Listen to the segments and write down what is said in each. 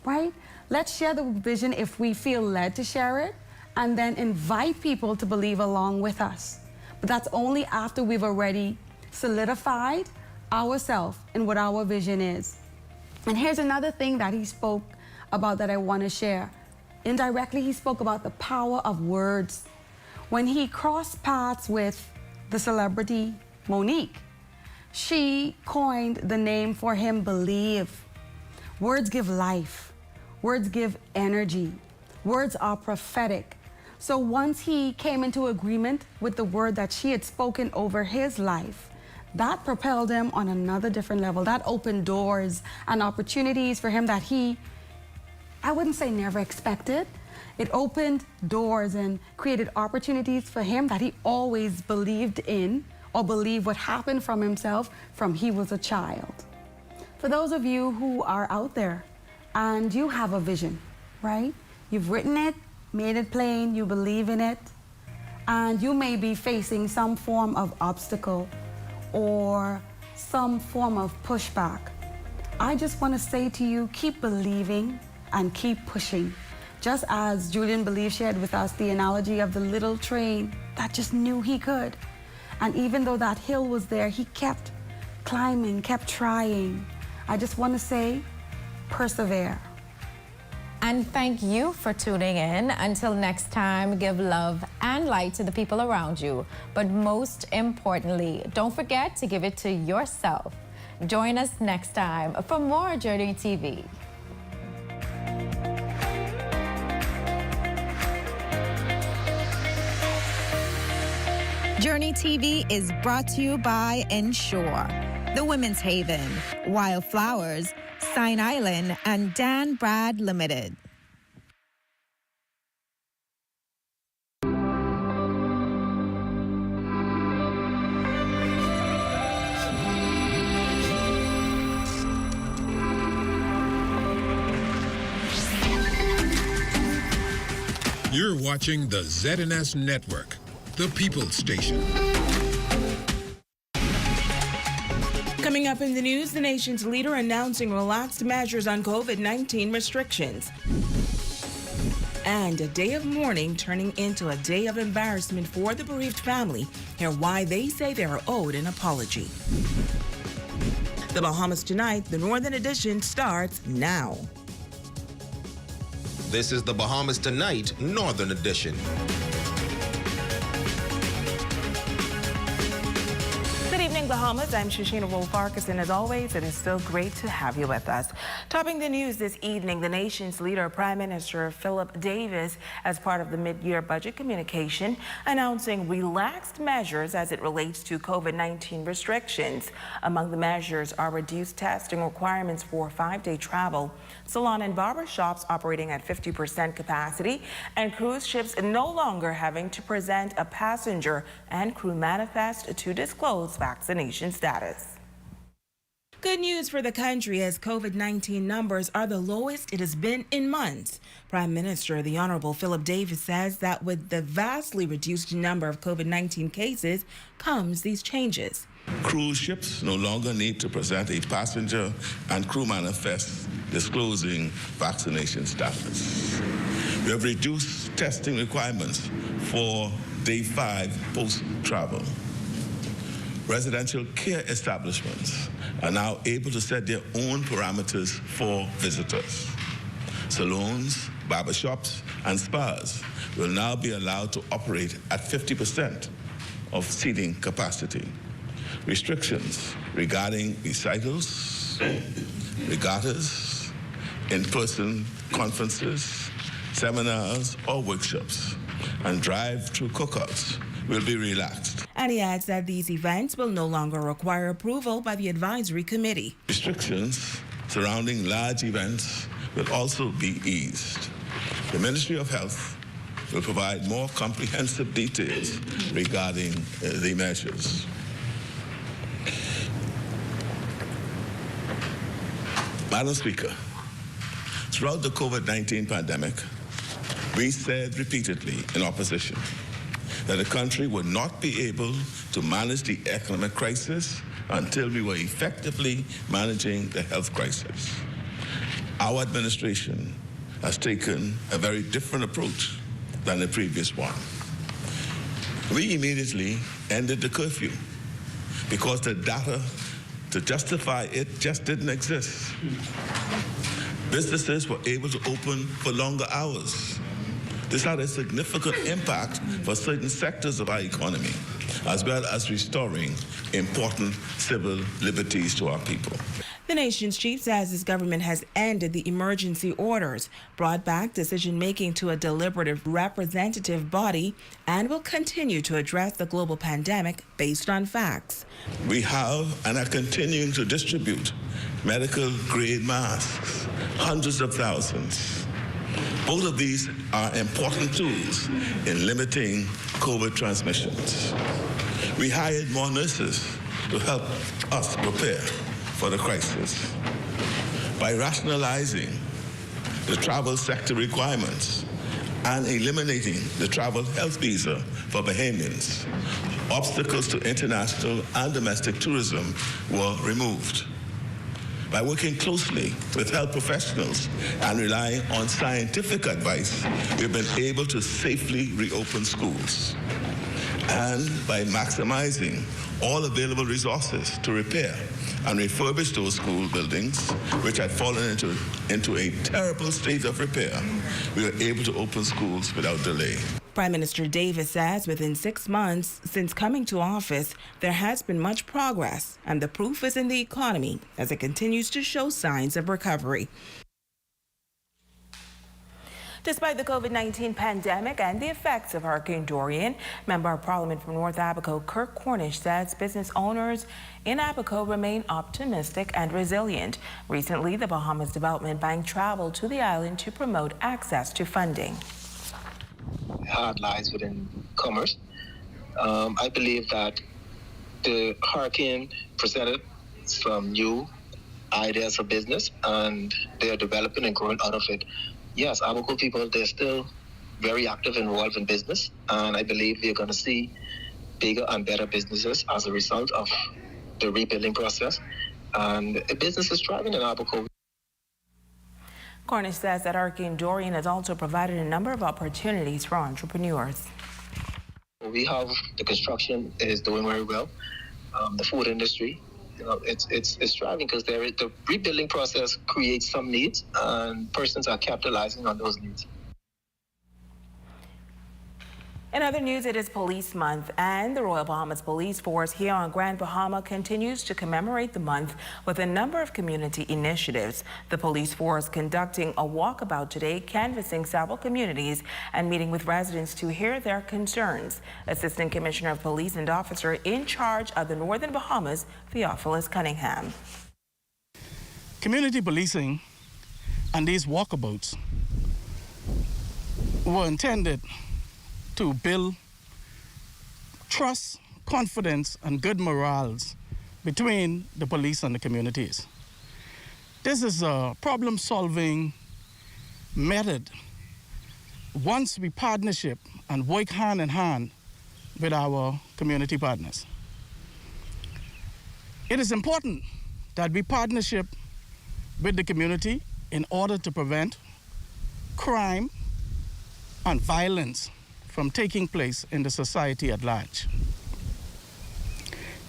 right? Let's share the vision if we feel led to share it, and then invite people to believe along with us. But that's only after we've already solidified ourselves in what our vision is. And here's another thing that he spoke about that I want to share. Indirectly, he spoke about the power of words. When he crossed paths with the celebrity Monique, she coined the name for him, Believe. Words give life. Words give energy. Words are prophetic. So once he came into agreement with the word that she had spoken over his life, that propelled him on another different level. That opened doors and opportunities for him that he, I wouldn't say never expected. It opened doors and created opportunities for him that he always believed in, or believed would happen from himself from he was a child. For those of you who are out there and you have a vision, right? You've written it, made it plain, you believe in it, and you may be facing some form of obstacle or some form of pushback. I just want to say to you, keep believing and keep pushing. Just as Julian Believe shared with us the analogy of the little train that just knew he could. And even though that hill was there, he kept climbing, kept trying. I just want to say, persevere. And thank you for tuning in. Until next time, give love and light to the people around you. But most importantly, don't forget to give it to yourself. Join us next time for more Journey TV. Journey TV is brought to you by Ensure, The Women's Haven, Wildflowers, Sign Island, and Dan Brad Limited. You're watching the ZNS Network, the People's Station. Coming up in the news, the nation's leader announcing relaxed measures on COVID-19 restrictions. And a day of mourning turning into a day of embarrassment for the bereaved family. Hear why they say they are owed an apology. The Bahamas Tonight, the Northern Edition, starts now. This is the Bahamas Tonight, Northern Edition. Good evening, Bahamas. I'm Shoshana Wolf-Farkas, and as always, it is so great to have you with us. Topping the news this evening, the nation's leader, Prime Minister Philip Davis, as part of the mid-year budget communication, announcing relaxed measures as it relates to COVID-19 restrictions. Among the measures are reduced testing requirements for 5-day travel, salon and barber shops operating at 50% capacity, and cruise ships no longer having to present a passenger and crew manifest to disclose vaccination status. Good news for the country as COVID-19 numbers are the lowest it has been in months. Prime Minister, the Honorable Philip Davis, says that with the vastly reduced number of COVID-19 cases comes these changes. Cruise ships no longer need to present a passenger and crew manifest disclosing vaccination status. We have reduced testing requirements for day 5 post-travel. Residential care establishments are now able to set their own parameters for visitors. Salons, barbershops, and spas will now be allowed to operate at 50% of seating capacity. Restrictions regarding recitals, regattas, in-person conferences, seminars, or workshops, and drive-through cookouts will be relaxed. And he adds that these events will no longer require approval by the advisory committee. Restrictions surrounding large events will also be eased. The Ministry of Health will provide more comprehensive details regarding the measures. Madam Speaker, throughout the COVID-19 pandemic, we said repeatedly in opposition that the country would not be able to manage the economic crisis until we were effectively managing the health crisis. Our administration has taken a very different approach than the previous one. We immediately ended the curfew because the data to justify it just didn't exist. Businesses were able to open for longer hours. This had a significant impact for certain sectors of our economy, as well as restoring important civil liberties to our people. The nation's chief says his government has ended the emergency orders, brought back decision-making to a deliberative representative body, and will continue to address the global pandemic based on facts. We have and are continuing to distribute medical-grade masks, hundreds of thousands. Both of these are important tools in limiting COVID transmissions. We hired more nurses to help us prepare for the crisis. By rationalizing the travel sector requirements and eliminating the travel health visa for Bahamians, obstacles to international and domestic tourism were removed. By working closely with health professionals and relying on scientific advice, we've been able to safely reopen schools. And by maximizing all available resources to repair and refurbish those school buildings, which had fallen into a terrible state of repair, we were able to open schools without delay. Prime Minister Davis says within 6 months since coming to office, there has been much progress, and the proof is in the economy as it continues to show signs of recovery. Despite the COVID-19 pandemic and the effects of Hurricane Dorian, Member of Parliament from North Abaco, Kirk Cornish, says business owners in Abaco remain optimistic and resilient. Recently, the Bahamas Development Bank traveled to the island to promote access to funding. Hard lies within commerce. I believe that the hurricane presented some new ideas for business, and they are developing and growing out of it. Yes, Abaco people, they're still very active and involved in business, and I believe we're going to see bigger and better businesses as a result of the rebuilding process. And business is thriving in Abaco. Cornish says that Hurricane Dorian has also provided a number of opportunities for entrepreneurs. We have the construction is doing very well. The food industry, it's thriving because the rebuilding process creates some needs, and persons are capitalizing on those needs. In other news, it is Police Month, and the Royal Bahamas Police Force here on Grand Bahama continues to commemorate the month with a number of community initiatives. The police force conducting a walkabout today, canvassing several communities and meeting with residents to hear their concerns. Assistant Commissioner of Police and Officer in charge of the Northern Bahamas, Theophilus Cunningham. Community policing and these walkabouts were intended to build trust, confidence, and good morals between the police and the communities. This is a problem-solving method once we partnership and work hand in hand with our community partners. It is important that we partnership with the community in order to prevent crime and violence from taking place in the society at large.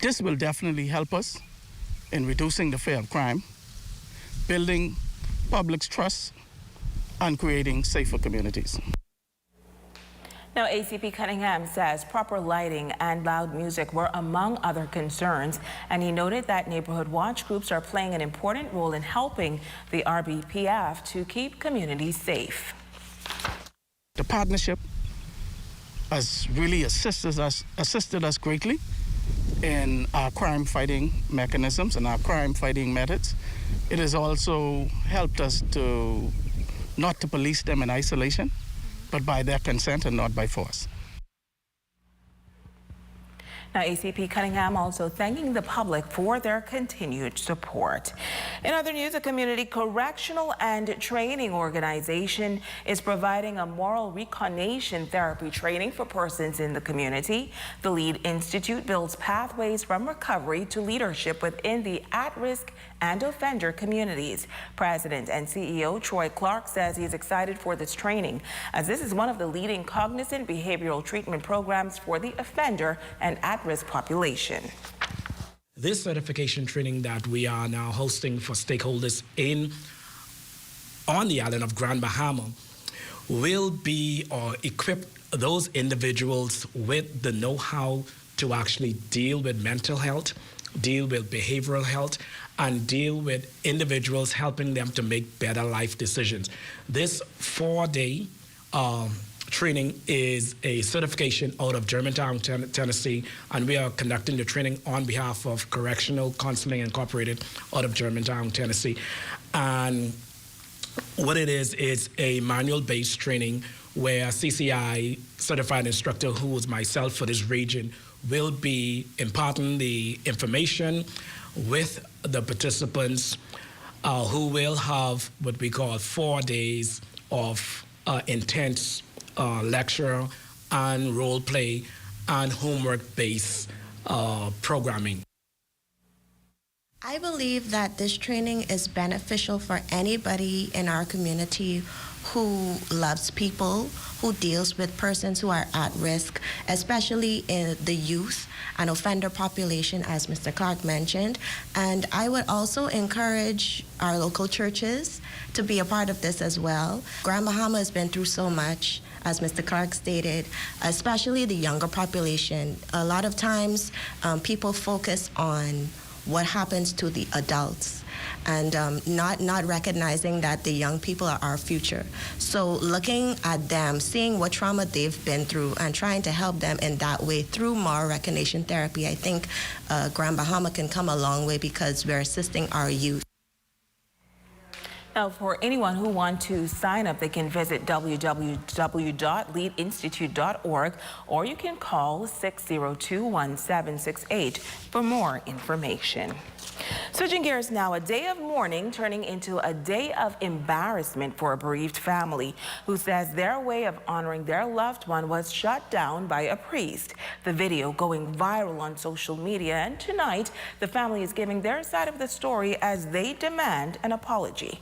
This will definitely help us in reducing the fear of crime, building public's trust, and creating safer communities. Now, ACP Cunningham says proper lighting and loud music were among other concerns, and he noted that neighborhood watch groups are playing an important role in helping the RBPF to keep communities safe. The partnership has really assisted us greatly in our crime fighting mechanisms and our crime fighting methods. It has also helped us to not to police them in isolation, but by their consent and not by force. Now, ACP Cunningham also thanking the public for their continued support. In other news, a community correctional and training organization is providing a moral reconnaissance therapy training for persons in the community. The LEAD Institute builds pathways from recovery to leadership within the at-risk and offender communities. President and CEO Troy Clark says he is excited for this training, as this is one of the leading cognizant behavioral treatment programs for the offender and at-risk population. This certification training that we are now hosting for stakeholders on the island of Grand Bahama will be or equip those individuals with the know-how to actually deal with mental health, deal with behavioral health, and deal with individuals, helping them to make better life decisions. This 4-day training is a certification out of Germantown, Tennessee, and we are conducting the training on behalf of Correctional Counseling Incorporated out of Germantown, Tennessee. And what it is a manual-based training where a CCI certified instructor, who is myself for this region, will be imparting the information with the participants who will have what we call 4 days of intense lecture and role play and homework-based programming. I believe that this training is beneficial for anybody in our community who loves people, who deals with persons who are at risk, especially in the youth and offender population, as Mr. Clark mentioned. And I would also encourage our local churches to be a part of this as well. Grand Bahama has been through so much, as Mr. Clark stated, especially the younger population. A lot of times people focus on what happens to the adults and not recognizing that the young people are our future. So looking at them, seeing what trauma they've been through and trying to help them in that way through moral recognition therapy, I think Grand Bahama can come a long way because we're assisting our youth. Now, for anyone who wants to sign up, they can visit www.leadinstitute.org, or you can call 602-1768 for more information. Switching gears now, a day of mourning turning into a day of embarrassment for a bereaved family who says their way of honoring their loved one was shut down by a priest. The video going viral on social media, and tonight the family is giving their side of the story as they demand an apology.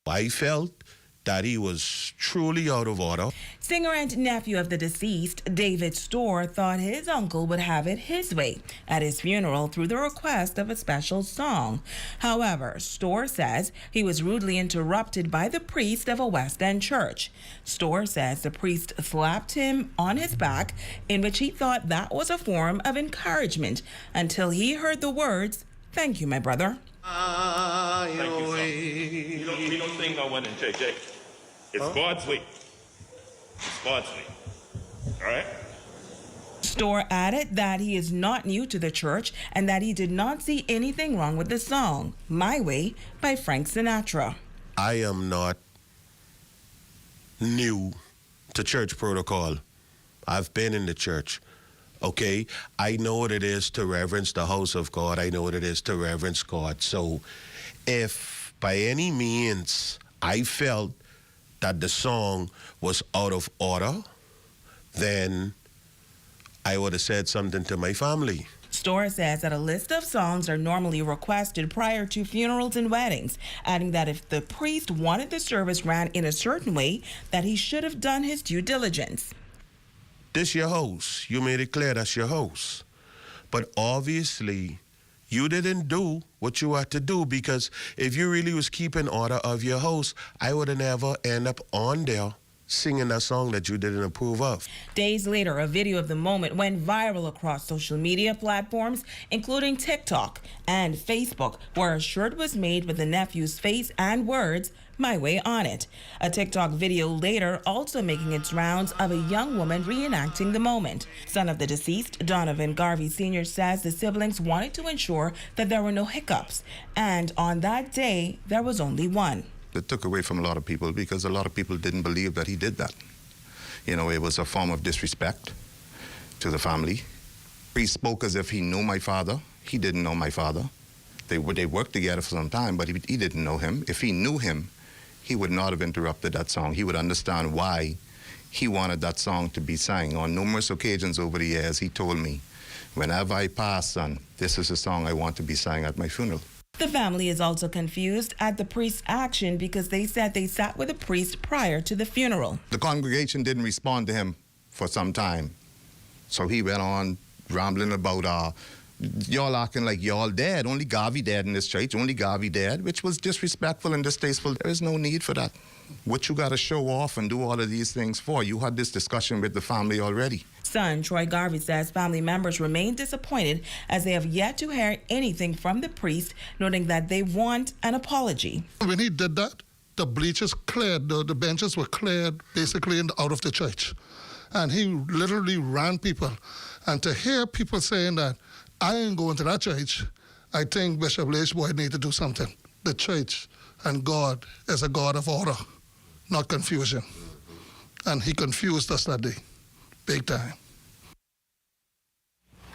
I felt that he was truly out of order. Singer and nephew of the deceased, David Storr, thought his uncle would have it his way at his funeral through the request of a special song. However, Storr says he was rudely interrupted by the priest of a West End church. Storr says the priest slapped him on his back, in which he thought that was a form of encouragement, until he heard the words, "Thank you, my brother." Thank you, son. We don't sing no one in JJ. It's God's way. It's God's way. All right? Storr added that he is not new to the church and that he did not see anything wrong with the song, "My Way" by Frank Sinatra. I am not new to church protocol. I've been in the church. Okay, I know what it is to reverence the house of God. I know what it is to reverence God. So if by any means I felt that the song was out of order, then I would have said something to my family. Storr says that a list of songs are normally requested prior to funerals and weddings, adding that if the priest wanted the service ran in a certain way, that he should have done his due diligence. This your house. You made it clear that's your house. But obviously, you didn't do what you had to do, because if you really was keeping order of your house, I would have never end up on there singing a song that you didn't approve of. Days later, a video of the moment went viral across social media platforms, including TikTok and Facebook, where a shirt was made with the nephew's face and words, "My Way" on it. A TikTok video later also making its rounds of a young woman reenacting the moment. Son of the deceased, Donovan Garvey Sr., says the siblings wanted to ensure that there were no hiccups, and on that day, there was only one. It took away from a lot of people because a lot of people didn't believe that he did that. You know, it was a form of disrespect to the family, He spoke as if he knew my father. He didn't know my father. They worked together for some time, but he didn't know him. If he knew him, he would not have interrupted that song. He would understand why he wanted that song to be sang. On numerous occasions over the years, he told me, whenever I pass, son, this is a song I want to be sang at my funeral. The family is also confused at the priest's action because they said they sat with the priest prior to the funeral. The congregation didn't respond to him for some time. So he went on rambling about, y'all acting like y'all dead. Only Garvey dead in this church. Only Garvey dead, which was disrespectful and distasteful. There is no need for that. What you got to show off and do all of these things for? You had this discussion with the family already. Son Troy Garvey says family members remain disappointed as they have yet to hear anything from the priest, noting that they want an apology. When he did that, the bleachers cleared, the benches were cleared basically out of the church. And he literally ran people. And to hear people saying that, I ain't going to that church, I think Bishop Lachboy need to do something. The church and God is a God of order, not confusion. And he confused us that day, big time.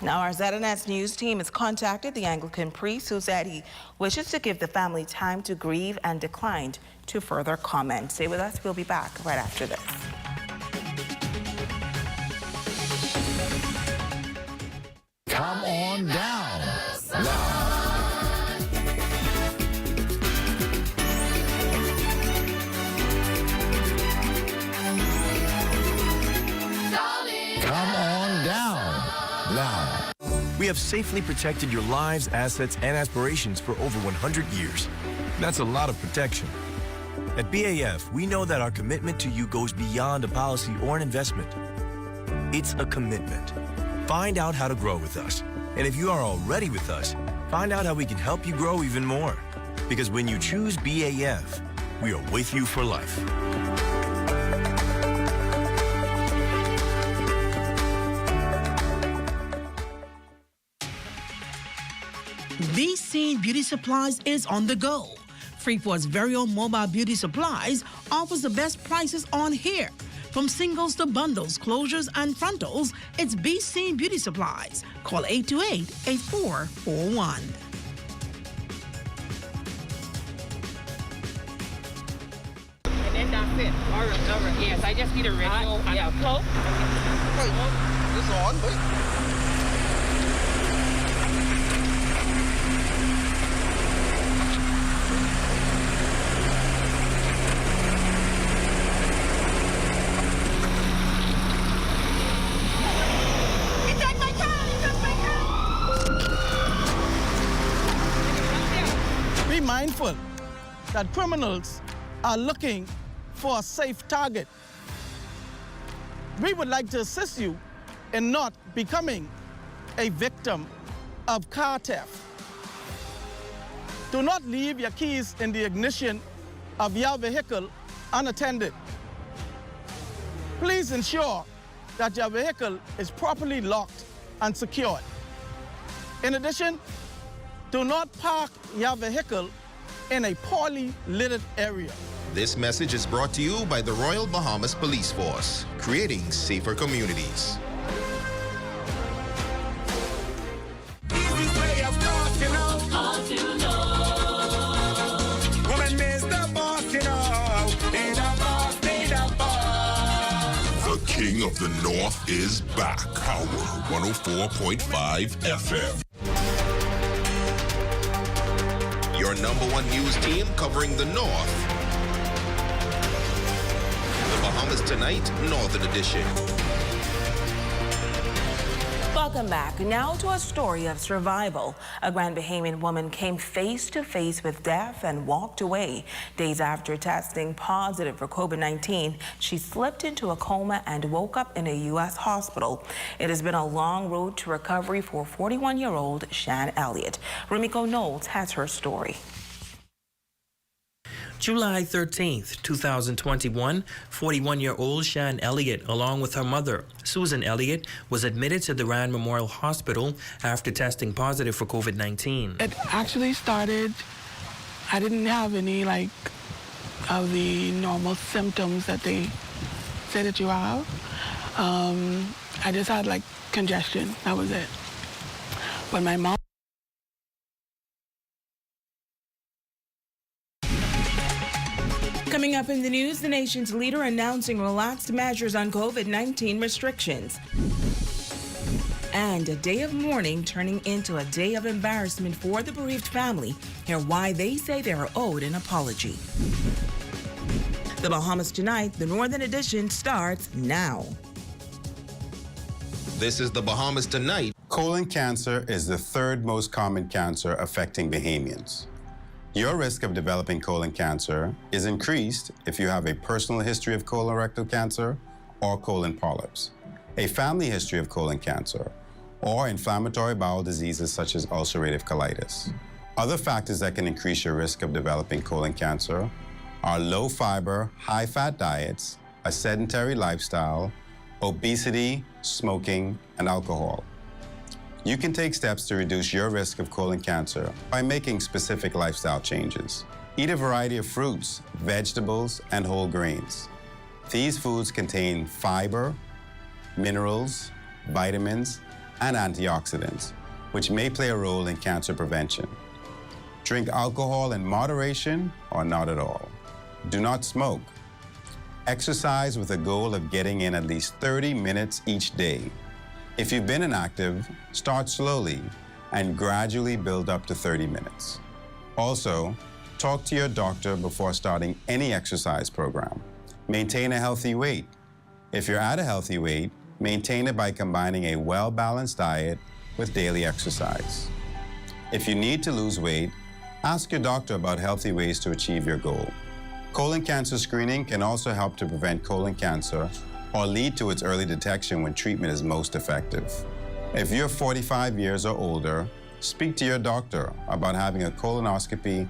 Now, our ZNS News team has contacted the Anglican priest who said he wishes to give the family time to grieve and declined to further comment. Stay with us. We'll be back right after this. Come on down. Come on down now. We have safely protected your lives, assets, and aspirations for over 100 years. That's a lot of protection. At BAF, we know that our commitment to you goes beyond a policy or an investment. It's a commitment. Find out how to grow with us. And if you are already with us, find out how we can help you grow even more. Because when you choose BAF, we are with you for life. Be Seen Beauty Supplies is on the go. Freeport's very own Mobile Beauty Supplies offers the best prices on hair. From singles to bundles, closures, and frontals, it's Be Seen Beauty Supplies. Call 828-8441. And then that's it. All right. Yes, I just need a radio and a cloak. Wait, it's on, wait. Be mindful that criminals are looking for a safe target. We would like to assist you in not becoming a victim of car theft. Do not leave your keys in the ignition of your vehicle unattended. Please ensure that your vehicle is properly locked and secured. In addition, do not park your vehicle in a poorly lit area. This message is brought to you by the Royal Bahamas Police Force, creating safer communities. The King of the North is back. Power 104.5 FM. Your #1 news team covering the North. The Bahamas Tonight, Northern Edition. Welcome back. Now to a story of survival. A Grand Bahamian woman came face to face with death and walked away. Days after testing positive for COVID-19, she slipped into a coma and woke up in a U.S. hospital. It has been a long road to recovery for 41-year-old Shan Elliott. Rumiko Knowles has her story. July 13th, 2021, 41-year-old Shan Elliott, along with her mother, Susan Elliott, was admitted to the Rand Memorial Hospital after testing positive for COVID-19. It actually started, I didn't have any of the normal symptoms that they say that you have. I just had congestion, that was it. But my mom... Coming up in the news, the nation's leader announcing relaxed measures on COVID-19 restrictions. And a day of mourning turning into a day of embarrassment for the bereaved family. Hear why they say they are owed an apology. The Bahamas Tonight, the Northern Edition, starts now. This is the Bahamas Tonight. Colon cancer is the third most common cancer affecting Bahamians. Your risk of developing colon cancer is increased if you have a personal history of colorectal cancer or colon polyps, a family history of colon cancer, or inflammatory bowel diseases such as ulcerative colitis. Other factors that can increase your risk of developing colon cancer are low-fiber, high-fat diets, a sedentary lifestyle, obesity, smoking, and alcohol. You can take steps to reduce your risk of colon cancer by making specific lifestyle changes. Eat a variety of fruits, vegetables, and whole grains. These foods contain fiber, minerals, vitamins, and antioxidants, which may play a role in cancer prevention. Drink alcohol in moderation or not at all. Do not smoke. Exercise with a goal of getting in at least 30 minutes each day. If you've been inactive, start slowly and gradually build up to 30 minutes. Also, talk to your doctor before starting any exercise program. Maintain a healthy weight. If you're at a healthy weight, maintain it by combining a well-balanced diet with daily exercise. If you need to lose weight, ask your doctor about healthy ways to achieve your goal. Colon cancer screening can also help to prevent colon cancer or lead to its early detection when treatment is most effective. If you're 45 years or older, speak to your doctor about having a colonoscopy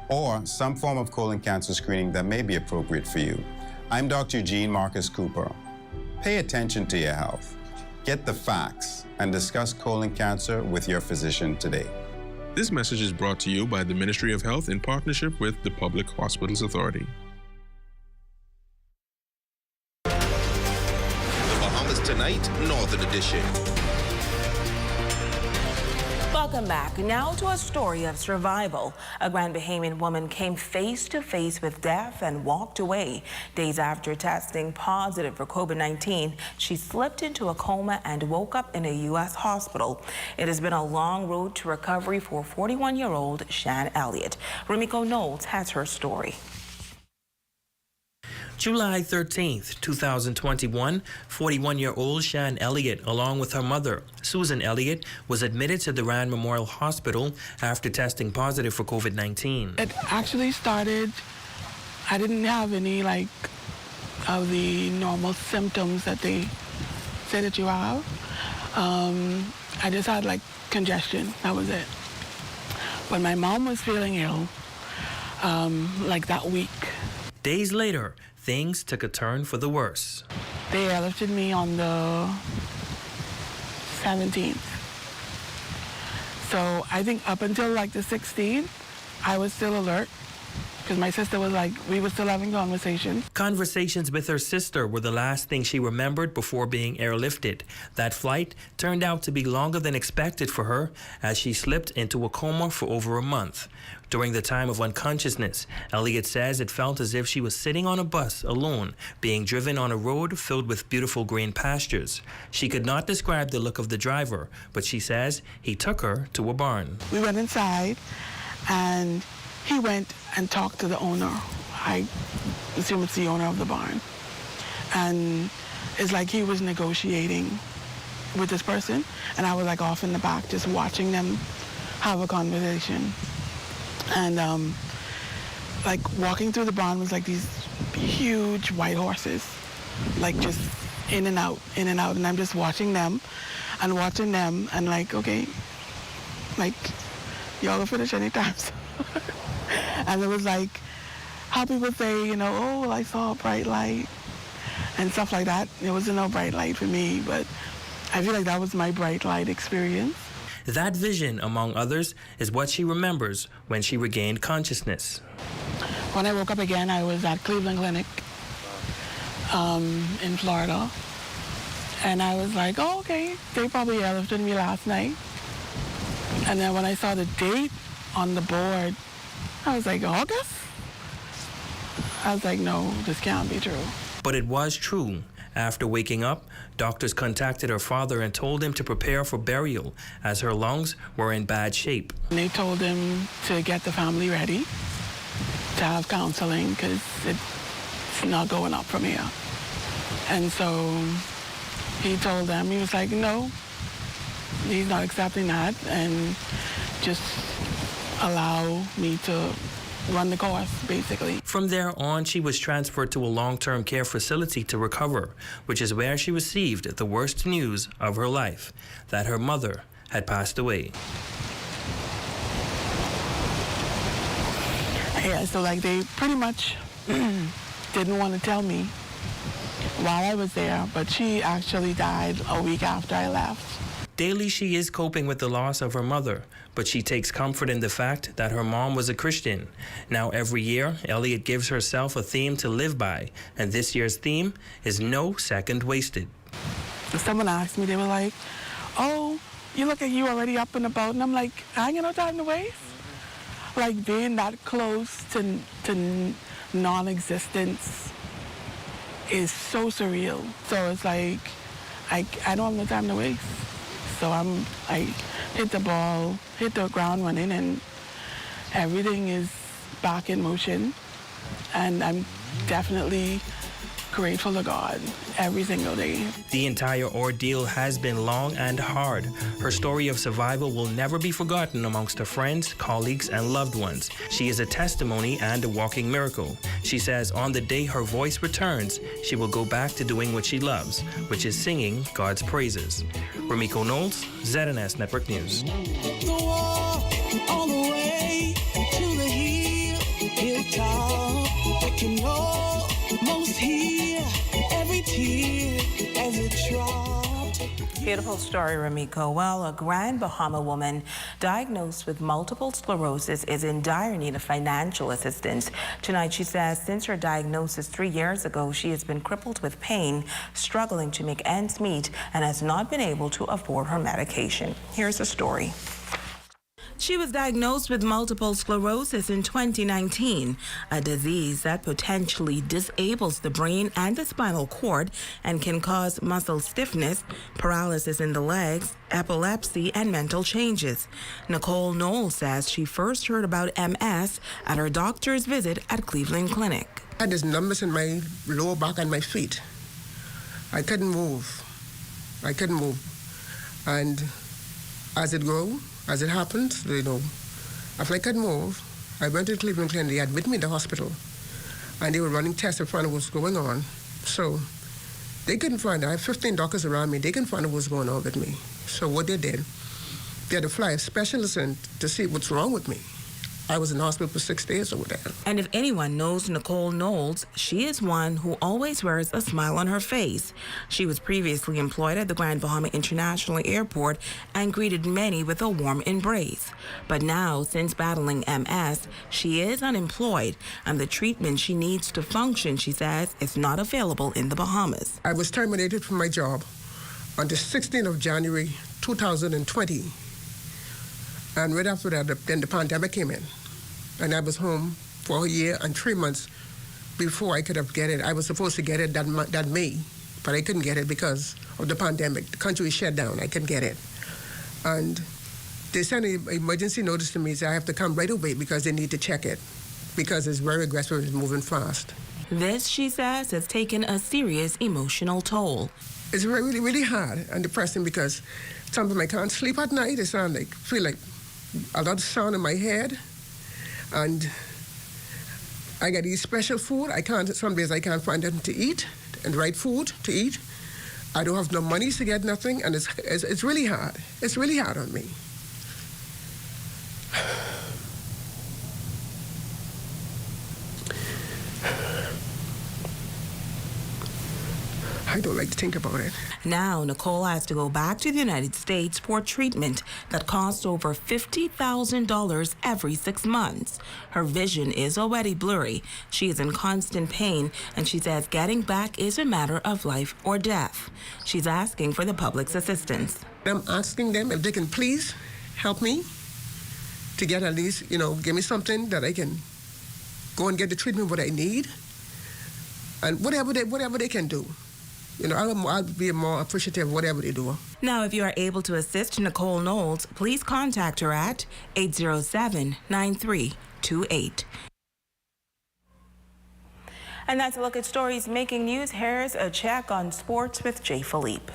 or some form of colon cancer screening that may be appropriate for you. I'm Dr. Eugene Marcus Cooper. Pay attention to your health. Get the facts and discuss colon cancer with your physician today. This message is brought to you by the Ministry of Health in partnership with the Public Hospitals Authority. Tonight, Northern Edition. Welcome back. Now to a story of survival. A Grand Bahamian woman came face to face with death and walked away. Days after testing positive for COVID-19, she slipped into a coma and woke up in a U.S. hospital. It has been a long road to recovery for 41-year-old Shan Elliott. Rumiko Knowles has her story. July 13th, 2021, 41-year-old Shan Elliott, along with her mother, Susan Elliott, was admitted to the Rand Memorial Hospital after testing positive for COVID-19. It actually started, I didn't have any of the normal symptoms that they say that you have. I just had congestion, that was it. But my mom was feeling ill that week. Days later, things took a turn for the worse. They airlifted me on the 17th. So I think up until the 16th, I was still alert because my sister was we were still having conversations. Conversations with her sister were the last thing she remembered before being airlifted. That flight turned out to be longer than expected for her as she slipped into a coma for over a month. During the time of unconsciousness, Elliott says it felt as if she was sitting on a bus alone, being driven on a road filled with beautiful green pastures. She could not describe the look of the driver, but she says he took her to a barn. We went inside, and he went and talked to the owner. I assume it's the owner of the barn. And it's like he was negotiating with this person, and I was off in the back just watching them have a conversation. And walking through the barn was these huge white horses, just in and out, and I'm just watching them, and okay, y'all will finish anytime soon. And it was how people say, oh, well, I saw a bright light and stuff like that. There wasn't no bright light for me, but I feel that was my bright light experience. That vision, among others, is what she remembers when she regained consciousness. When I woke up again, I was at Cleveland Clinic in Florida. And I was oh, okay, they probably airlifted me last night. And then when I saw the date on the board, I was like, August? I was like, no, this can't be true. But it was true. After waking up, doctors contacted her father and told him to prepare for burial as her lungs were in bad shape. And they told him to get the family ready to have counseling because it's not going up from here. And so he told them, he was like, no, he's not accepting that, and just allow me to run the course, basically. From there on, she was transferred to a long-term care facility to recover, which is where she received the worst news of her life, that her mother had passed away. Yeah, so like they pretty much didn't want to tell me while I was there, but she actually died a week after I left. Daily, she is coping with the loss of her mother, but she takes comfort in the fact that her mom was a Christian. Now, every year, Elliot gives herself a theme to live by, and this year's theme is No Second Wasted. Someone asked me, they were like, oh, you look like you already up and about, and I'm like, I ain't got no time to waste. Like being that close to non-existence is so surreal. So it's like, I don't have no time to waste. So I hit the ball, hit the ground running, and everything is back in motion. And I'm definitely grateful to God every single day. The entire ordeal has been long and hard. Her story of survival will never be forgotten amongst her friends, colleagues, and loved ones. She is a testimony and a walking miracle. She says on the day her voice returns, she will go back to doing what she loves, which is singing God's praises. Ramiko Knowles, ZNS Network News. The walk all the way to the hilltop, but you know most hear every tear as it dropped. Beautiful story, Ramiko. Well, a Grand Bahama woman diagnosed with multiple sclerosis is in dire need of financial assistance. Tonight, she says since her diagnosis 3 years ago, she has been crippled with pain, struggling to make ends meet, and has not been able to afford her medication. Here's the story. She was diagnosed with multiple sclerosis in 2019, a disease that potentially disables the brain and the spinal cord and can cause muscle stiffness, paralysis in the legs, epilepsy, and mental changes. Nicole Knowles says she first heard about MS at her doctor's visit at Cleveland Clinic. I had this numbness in my lower back and my feet. I couldn't move. And as it happened, after I couldn't move, I went to Cleveland Clinic. They admitted me in the hospital, and they were running tests to find out what was going on. So they couldn't find it. I have 15 doctors around me. They couldn't find out what was going on with me. So what they did, they had to fly a specialist in to see what's wrong with me. I was in the hospital for 6 days over there. And if anyone knows Nicole Knowles, she is one who always wears a smile on her face. She was previously employed at the Grand Bahama International Airport and greeted many with a warm embrace. But now, since battling MS, she is unemployed, and the treatment she needs to function, she says, is not available in the Bahamas. I was terminated from my job on the 16th of January, 2020. And right after that, then the pandemic came in. And I was home for a year and 3 months before I could have get it. I was supposed to get it that May, but I couldn't get it because of the pandemic. The country was shut down. I couldn't get it. And they sent an emergency notice to me, so I have to come right away because they need to check it, because it's very aggressive, it's moving fast. This, she says, has taken a serious emotional toll. It's really, really hard and depressing because sometimes I can't sleep at night. It feel like a lot of sound in my head. And I got to eat special food. Some days I can't find anything to eat and the right food to eat. I don't have no money to get nothing, and it's really hard. It's really hard on me. I don't like to think about it. Now, Nicole has to go back to the United States for treatment that costs over $50,000 every 6 months. Her vision is already blurry. She is in constant pain, and she says getting back is a matter of life or death. She's asking for the public's assistance. I'm asking them if they can please help me to get at least, give me something that I can go and get the treatment what I need, and whatever they can do. I'll be more appreciative of whatever they do. Now, if you are able to assist Nicole Knowles, please contact her at 807-9328. And that's a look at stories making news. Here's a check on sports with Jay Philippe.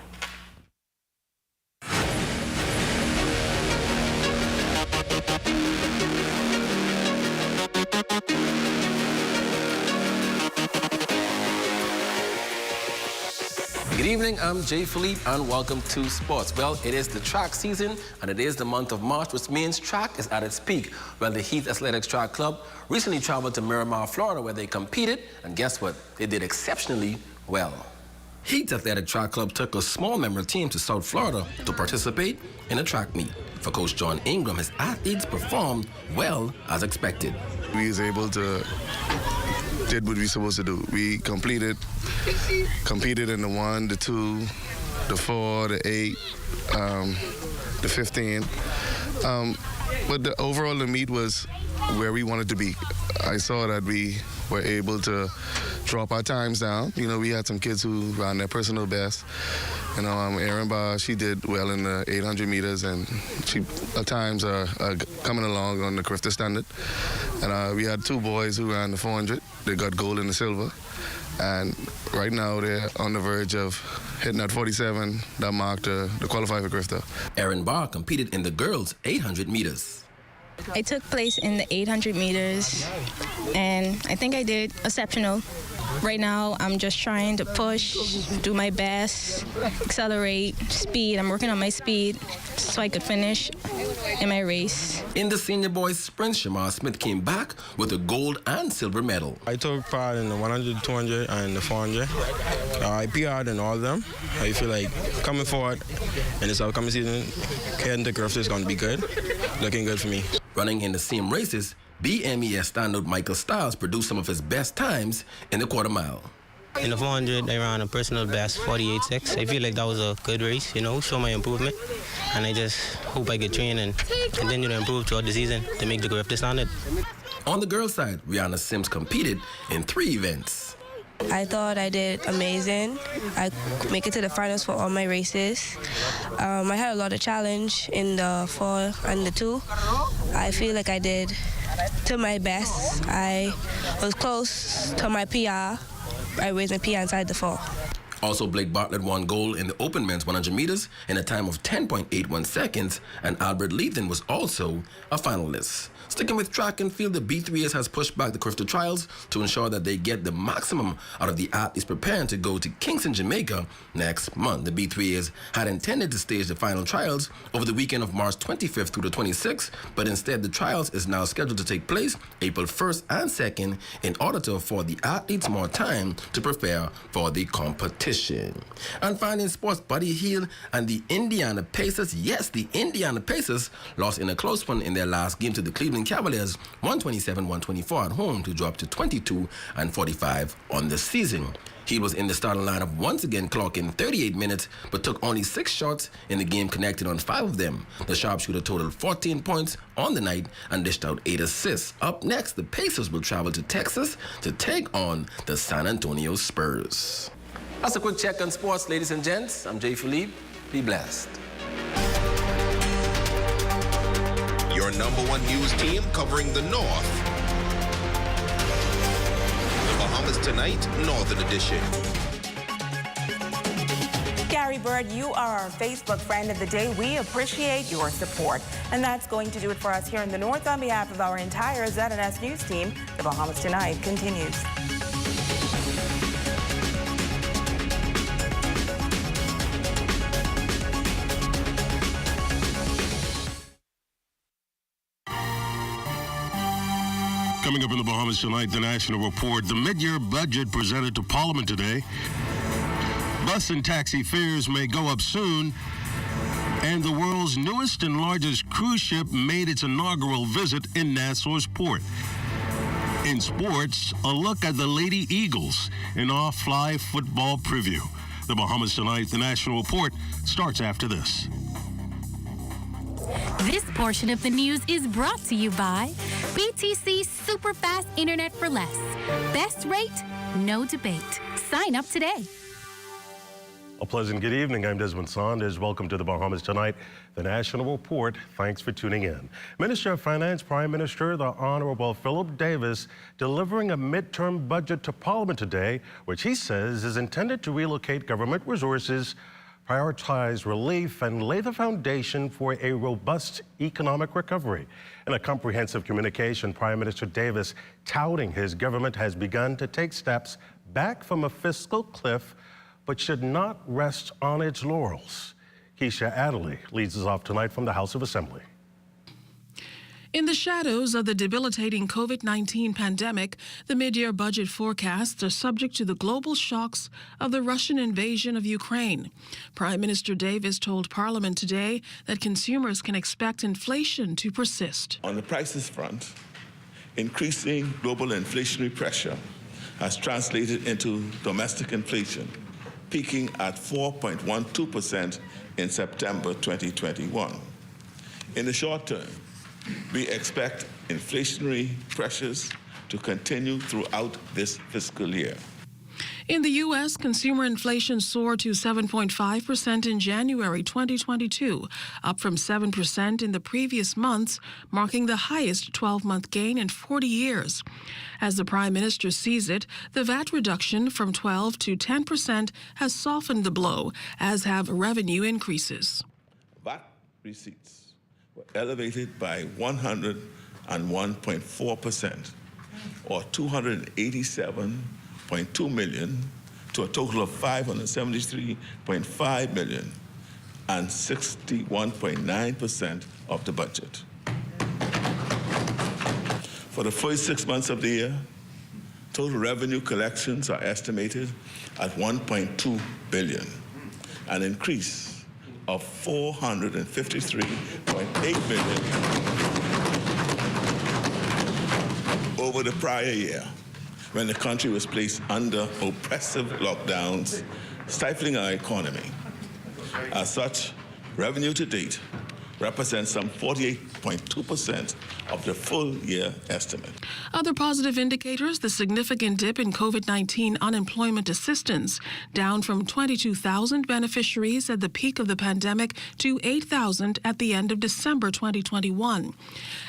Good evening, I'm Jay Philippe and welcome to Sports. Well, it is the track season and it is the month of March, which means track is at its peak. Well, the Heath Athletics Track Club recently traveled to Miramar, Florida, where they competed, and guess what? They did exceptionally well. Heath Athletic Track Club took a small member team to South Florida to participate in a track meet. For Coach John Ingram, his athletes performed well as expected. We was able to did what we supposed to do. We competed in the 1, the 2, the 4, the 8, the 15. But overall, the meet was where we wanted to be. I saw that we were able to drop our times down. We had some kids who ran their personal best. Erin Barr, she did well in the 800 meters, and she at times are coming along on the Crifter standard. And we had 2 boys who ran the 400. They got gold and the silver. And right now they're on the verge of hitting that 47 that marked the qualify for Crifter. Erin Barr competed in the girls' 800 meters. I took place in the 800 meters, and I think I did exceptional. Right now, I'm just trying to push, do my best, accelerate, speed. I'm working on my speed so I could finish in my race. In the senior boys sprint, Shamar Smith came back with a gold and silver medal. I took part in the 100, 200, and the 400. I PR'd in all of them. I feel like coming forward in this upcoming season, heading to Crifter is going to be good. Looking good for me. Running in the same races, BMES standout Michael Stiles produced some of his best times in the quarter mile. In the 400, I ran a personal best 48.6. I feel like that was a good race, show my improvement. And I just hope I can train and continue to improve throughout the season to make the Crifter standard. On the girls' side, Rihanna Sims competed in 3 events. I thought I did amazing. I make it to the finals for all my races. I had a lot of challenge in the 4 and the 2. I feel like I did to my best. I was close to my PR. I raised my PR inside the 4. Also, Blake Bartlett won gold in the open men's 100 meters in a time of 10.81 seconds, and Albert Lethan was also a finalist. Sticking with track and field, the B3S has pushed back the Crifter trials to ensure that they get the maximum out of the athletes preparing to go to Kingston, Jamaica next month. The B3S had intended to stage the final trials over the weekend of March 25th through the 26th, but instead the trials is now scheduled to take place April 1st and 2nd in order to afford the athletes more time to prepare for the competition. And finally in sports, Buddy Hield and the Indiana Pacers, yes, the Indiana Pacers lost in a close one in their last game to the Cleveland Cavaliers 127-124 at home to drop to 22-45 on the season. He was in the starting lineup once again, clocking 38 minutes, but took only 6 shots in the game, connected on 5 of them. The sharpshooter totaled 14 points on the night and dished out 8 assists. Up next, the Pacers will travel to Texas to take on the San Antonio Spurs. That's a quick check on sports, ladies and gents. I'm Jay Philippe. Be blessed. Your #1 news team covering the North. The Bahamas Tonight, Northern Edition. Gary Bird, you are our Facebook friend of the day. We appreciate your support. And that's going to do it for us here in the North. On behalf of our entire ZNS News team, the Bahamas Tonight continues. Coming up in the Bahamas Tonight, the National Report. The mid-year budget presented to Parliament today. Bus and taxi fares may go up soon. And the world's newest and largest cruise ship made its inaugural visit in Nassau's port. In sports, a look at the Lady Eagles in our fly football preview. The Bahamas Tonight, the National Report, starts after this. This portion of the news is brought to you by BTC Super Fast Internet for Less. Best rate, no debate. Sign up today. A pleasant good evening. I'm Desmond Saunders. Welcome to the Bahamas Tonight, the National Report. Thanks for tuning in. Minister of Finance, Prime Minister, the Honorable Philip Davis, delivering a midterm budget to Parliament today, which he says is intended to relocate government resources, prioritize relief, and lay the foundation for a robust economic recovery. In a comprehensive communication, Prime Minister Davis touting his government has begun to take steps back from a fiscal cliff, but should not rest on its laurels. Keisha Adderley leads us off tonight from the House of Assembly. In the shadows of the debilitating COVID-19 pandemic, the mid-year budget forecasts are subject to the global shocks of the Russian invasion of Ukraine. Prime Minister Davis told Parliament today that consumers can expect inflation to persist. On the prices front, increasing global inflationary pressure has translated into domestic inflation, peaking at 4.12% in September 2021. In the short term, we expect inflationary pressures to continue throughout this fiscal year. In the U.S., consumer inflation soared to 7.5% in January 2022, up from 7% in the previous months, marking the highest 12-month gain in 40 years. As the Prime Minister sees it, the VAT reduction from 12 to 10% has softened the blow, as have revenue increases. VAT receipts were elevated by 101.4%, or $287.2 million, to a total of $573.5 million, and 61.9% of the budget. For the first 6 months of the year, total revenue collections are estimated at $1.2 billion, an increase of $453.8 million over the prior year, when the country was placed under oppressive lockdowns, stifling our economy. As such, revenue to date represents some 48.2% of the full year estimate. Other positive indicators, the significant dip in COVID-19 unemployment assistance, down from 22,000 beneficiaries at the peak of the pandemic to 8,000 at the end of December 2021.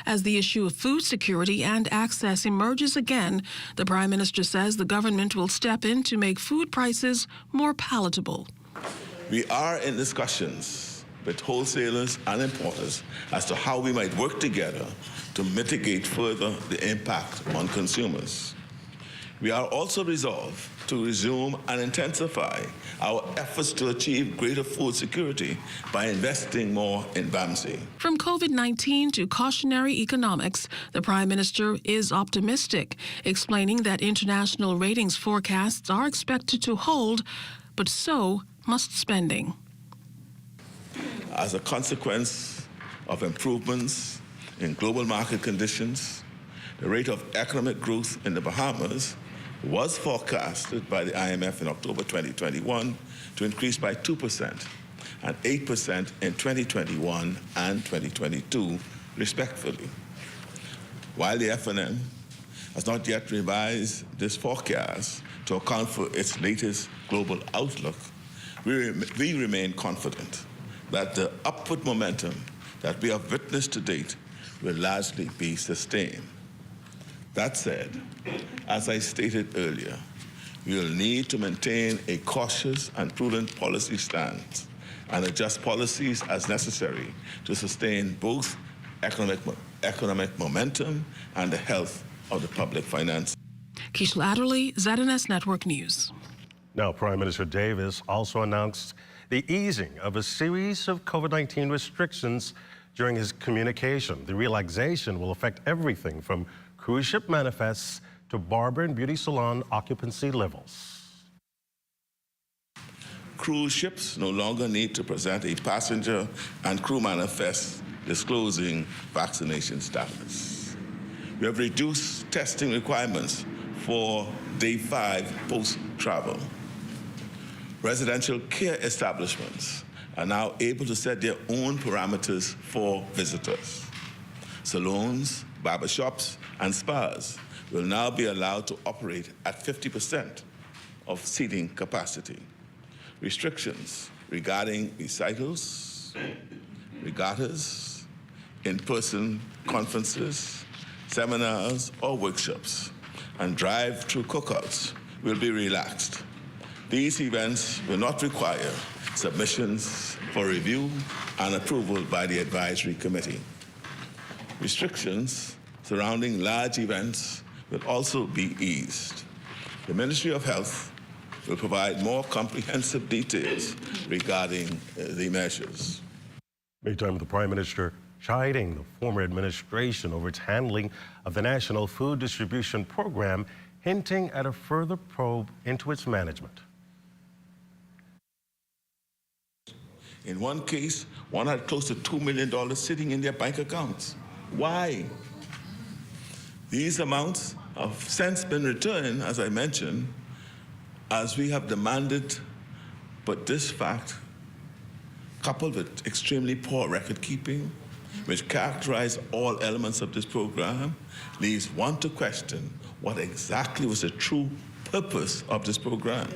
As the issue of food security and access emerges again, the Prime Minister says the government will step in to make food prices more palatable. We are in discussions with wholesalers and importers as to how we might work together to mitigate further the impact on consumers. We are also resolved to resume and intensify our efforts to achieve greater food security by investing more in BAMSI. From COVID-19 to cautionary economics, the Prime Minister is optimistic, explaining that international ratings forecasts are expected to hold, but so must spending. As a consequence of improvements in global market conditions, the rate of economic growth in the Bahamas was forecasted by the IMF in October 2021 to increase by 2% and 8% in 2021 and 2022, respectively. While the FNM has not yet revised this forecast to account for its latest global outlook, we remain confident that the upward momentum that we have witnessed to date will largely be sustained. That said, as I stated earlier, we will need to maintain a cautious and prudent policy stance and adjust policies as necessary to sustain both economic momentum and the health of the public finances. Keisha Adderley, ZNS Network News. Now, Prime Minister Davis also announced the easing of a series of COVID-19 restrictions during his communication. The relaxation will affect everything from cruise ship manifests to barber and beauty salon occupancy levels. Cruise ships no longer need to present a passenger and crew manifest disclosing vaccination status. We have reduced testing requirements for day 5 post-travel. Residential care establishments are now able to set their own parameters for visitors. Salons, barbershops, and spas will now be allowed to operate at 50% of seating capacity. Restrictions regarding recitals, regattas, in-person conferences, seminars, or workshops, and drive-through cookouts will be relaxed. These events will not require submissions for review and approval by the advisory committee. Restrictions surrounding large events will also be eased. The Ministry of Health will provide more comprehensive details regarding the measures. Meantime, the Prime Minister chiding the former administration over its handling of the National Food Distribution Program, hinting at a further probe into its management. In one case, one had close to $2 million sitting in their bank accounts. Why? These amounts have since been returned, as I mentioned, as we have demanded, but this fact, coupled with extremely poor record keeping, which characterize all elements of this program, leaves one to question what exactly was the true purpose of this program.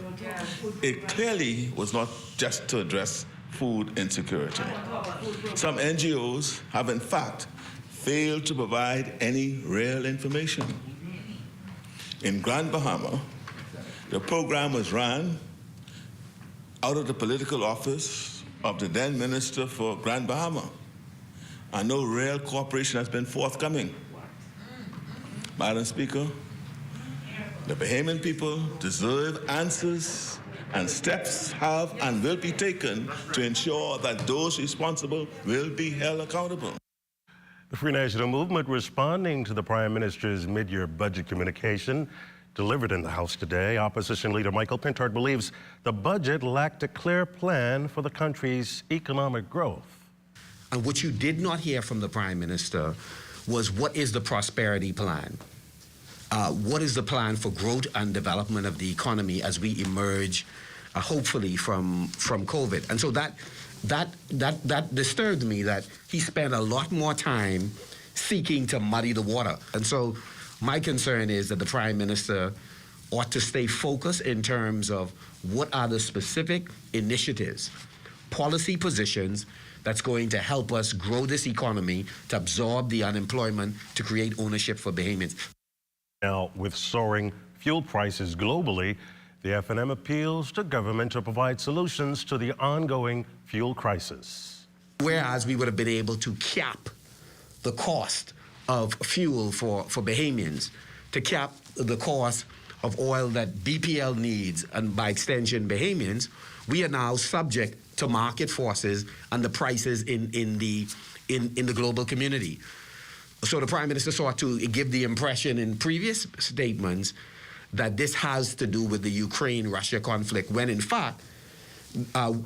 It clearly was not just to address food insecurity. Some NGOs have in fact failed to provide any real information. In Grand Bahama, the program was run out of the political office of the then Minister for Grand Bahama, and no real cooperation has been forthcoming. Madam Speaker, the Bahamian people deserve answers, and steps have and will be taken to ensure that those responsible will be held accountable. The Free National Movement responding to the Prime Minister's mid-year budget communication delivered in the House today. Opposition leader Michael Pintard believes the budget lacked a clear plan for the country's economic growth. And what you did not hear from the Prime Minister was what is the prosperity plan? What is the plan for growth and development of the economy as we emerge, hopefully, from COVID? And so that disturbed me, that he spent a lot more time seeking to muddy the water. And so my concern is that the Prime Minister ought to stay focused in terms of what are the specific initiatives, policy positions that's going to help us grow this economy, to absorb the unemployment, to create ownership for Bahamians. Now, with soaring fuel prices globally, the FNM appeals to government to provide solutions to the ongoing fuel crisis. Whereas we would have been able to cap the cost of fuel for Bahamians, to cap the cost of oil that BPL needs, and by extension Bahamians, we are now subject to market forces and the prices in the global community. So the Prime Minister sought to give the impression in previous statements that this has to do with the Ukraine-Russia conflict, when in fact,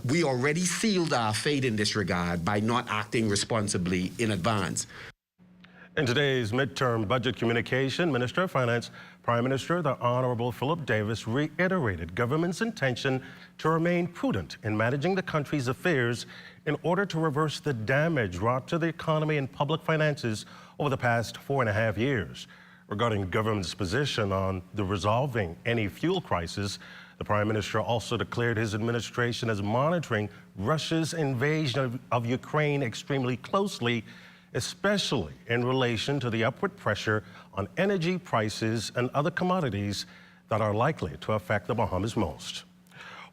we already sealed our fate in this regard by not acting responsibly in advance. In today's midterm budget communication, Minister of Finance, Prime Minister, the Honorable Philip Davis reiterated government's intention to remain prudent in managing the country's affairs in order to reverse the damage wrought to the economy and public finances over the past 4.5 years. Regarding government's position on the resolving any fuel crisis, the Prime Minister also declared his administration is monitoring Russia's invasion of Ukraine extremely closely, especially in relation to the upward pressure on energy prices and other commodities that are likely to affect the Bahamas most.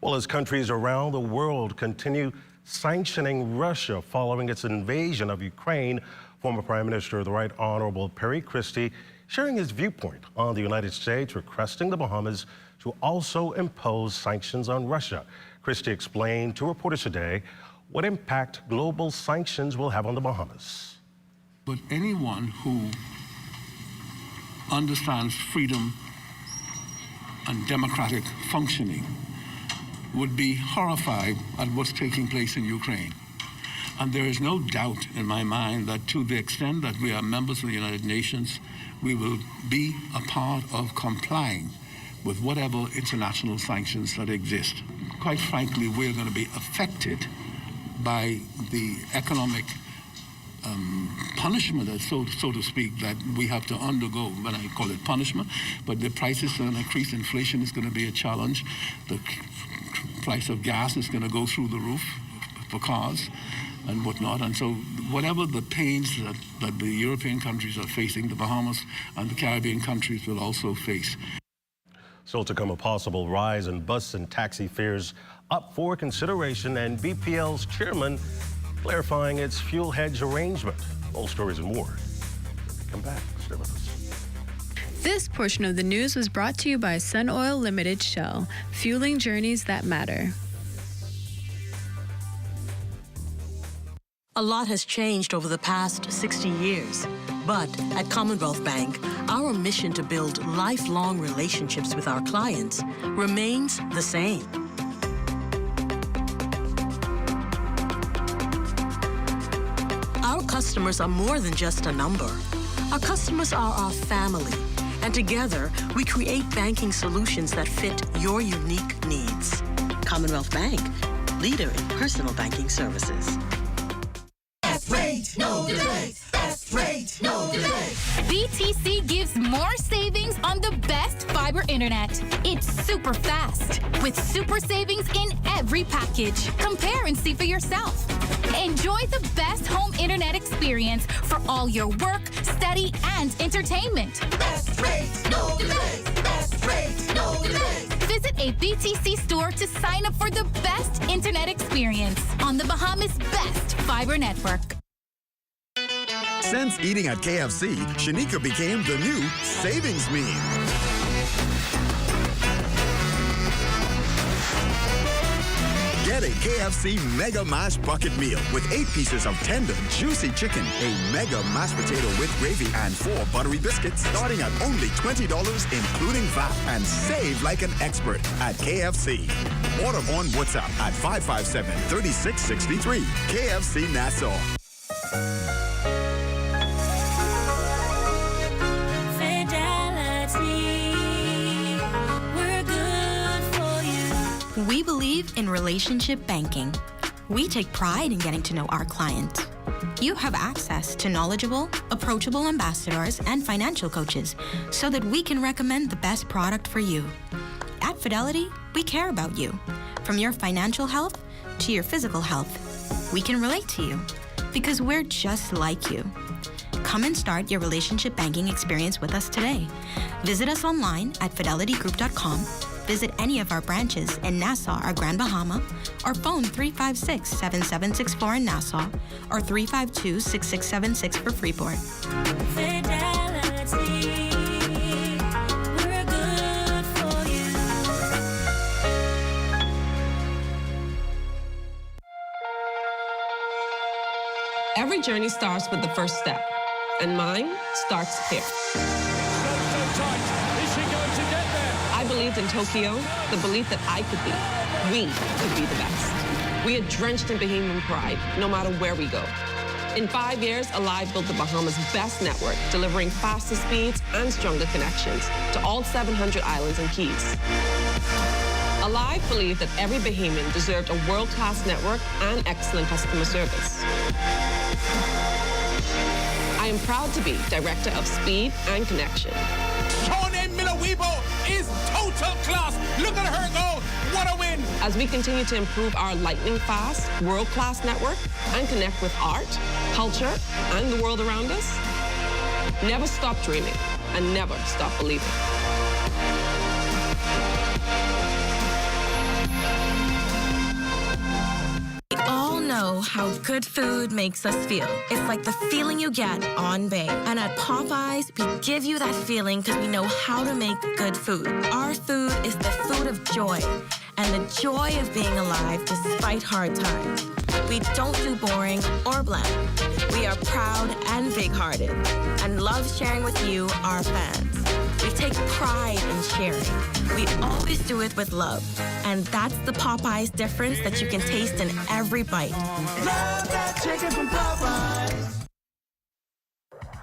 Well, as countries around the world continue sanctioning Russia following its invasion of Ukraine, former Prime Minister of the Right Honorable Perry Christie sharing his viewpoint on the United States requesting the Bahamas to also impose sanctions on Russia. Christie explained to reporters today what impact global sanctions will have on the Bahamas. But anyone who understands freedom and democratic functioning would be horrified at what's taking place in Ukraine. And there is no doubt in my mind that to the extent that we are members of the United Nations, we will be a part of complying with whatever international sanctions that exist. Quite frankly, we're going to be affected by the economic punishment, so to speak, that we have to undergo. When I call it punishment, but the prices are going to increase. Inflation is going to be a challenge. The price of gas is going to go through the roof for cars and whatnot. And so whatever the pains that the European countries are facing, the Bahamas and the Caribbean countries will also face. Still to come, a possible rise in bus and taxi fares up for consideration, and BPL's chairman clarifying its fuel hedge arrangement. All stories and more. Come back. Stay with us. This portion of the news was brought to you by Sun Oil Limited Shell, fueling journeys that matter. A lot has changed over the past 60 years. But at Commonwealth Bank, our mission to build lifelong relationships with our clients remains the same. Our customers are more than just a number. Our customers are our family, and together we create banking solutions that fit your unique needs. Commonwealth Bank, leader in personal banking services. Best rate, no delay. Best rate, no delay. BTC gives more savings on the best fiber internet. It's super fast with super savings in every package. Compare and see for yourself. Enjoy the best home internet experience for all your work, study, and entertainment. Best rate, no delay. Best rate, no delay. Visit a BTC store to sign up for the best internet experience on the Bahamas' best fiber network. Since eating at KFC, Shanika became the new savings meme. Get a KFC Mega Mash Bucket Meal with 8 pieces of tender, juicy chicken, a Mega Mashed Potato with gravy, and 4 buttery biscuits, starting at only $20, including VAT, and save like an expert at KFC. Order on WhatsApp at 557-3663. KFC Nassau. We believe in relationship banking. We take pride in getting to know our clients. You have access to knowledgeable, approachable ambassadors and financial coaches so that we can recommend the best product for you. At Fidelity, we care about you. From your financial health to your physical health, we can relate to you because we're just like you. Come and start your relationship banking experience with us today. Visit us online at fidelitygroup.com. Visit any of our branches in Nassau or Grand Bahama, or phone 356-7764 in Nassau or 352-6676 for Freeport. Fidelity, we're good for you. Every journey starts with the first step, and mine starts here. I believed in Tokyo, the belief that we could be the best. We are drenched in Bahamian pride, no matter where we go. In 5 years, Alive built the Bahamas' best network, delivering faster speeds and stronger connections to all 700 islands and keys. Alive believed that every Bahamian deserved a world-class network and excellent customer service. I am proud to be Director of Speed and Connection. Is total class. Look at her go. What a win. As we continue to improve our lightning-fast, world-class network and connect with art, culture, and the world around us, never stop dreaming and never stop believing. We all know how good food makes us feel. It's like the feeling you get on Bay. And at Popeyes, we give you that feeling because we know how to make good food. Our food is the food of joy and the joy of being alive despite hard times. We don't do boring or bland. We are proud and big-hearted and love sharing with you, our fans. We take pride in sharing. We always do it with love. And that's the Popeyes difference that you can taste in every bite. Love that chicken from Popeyes.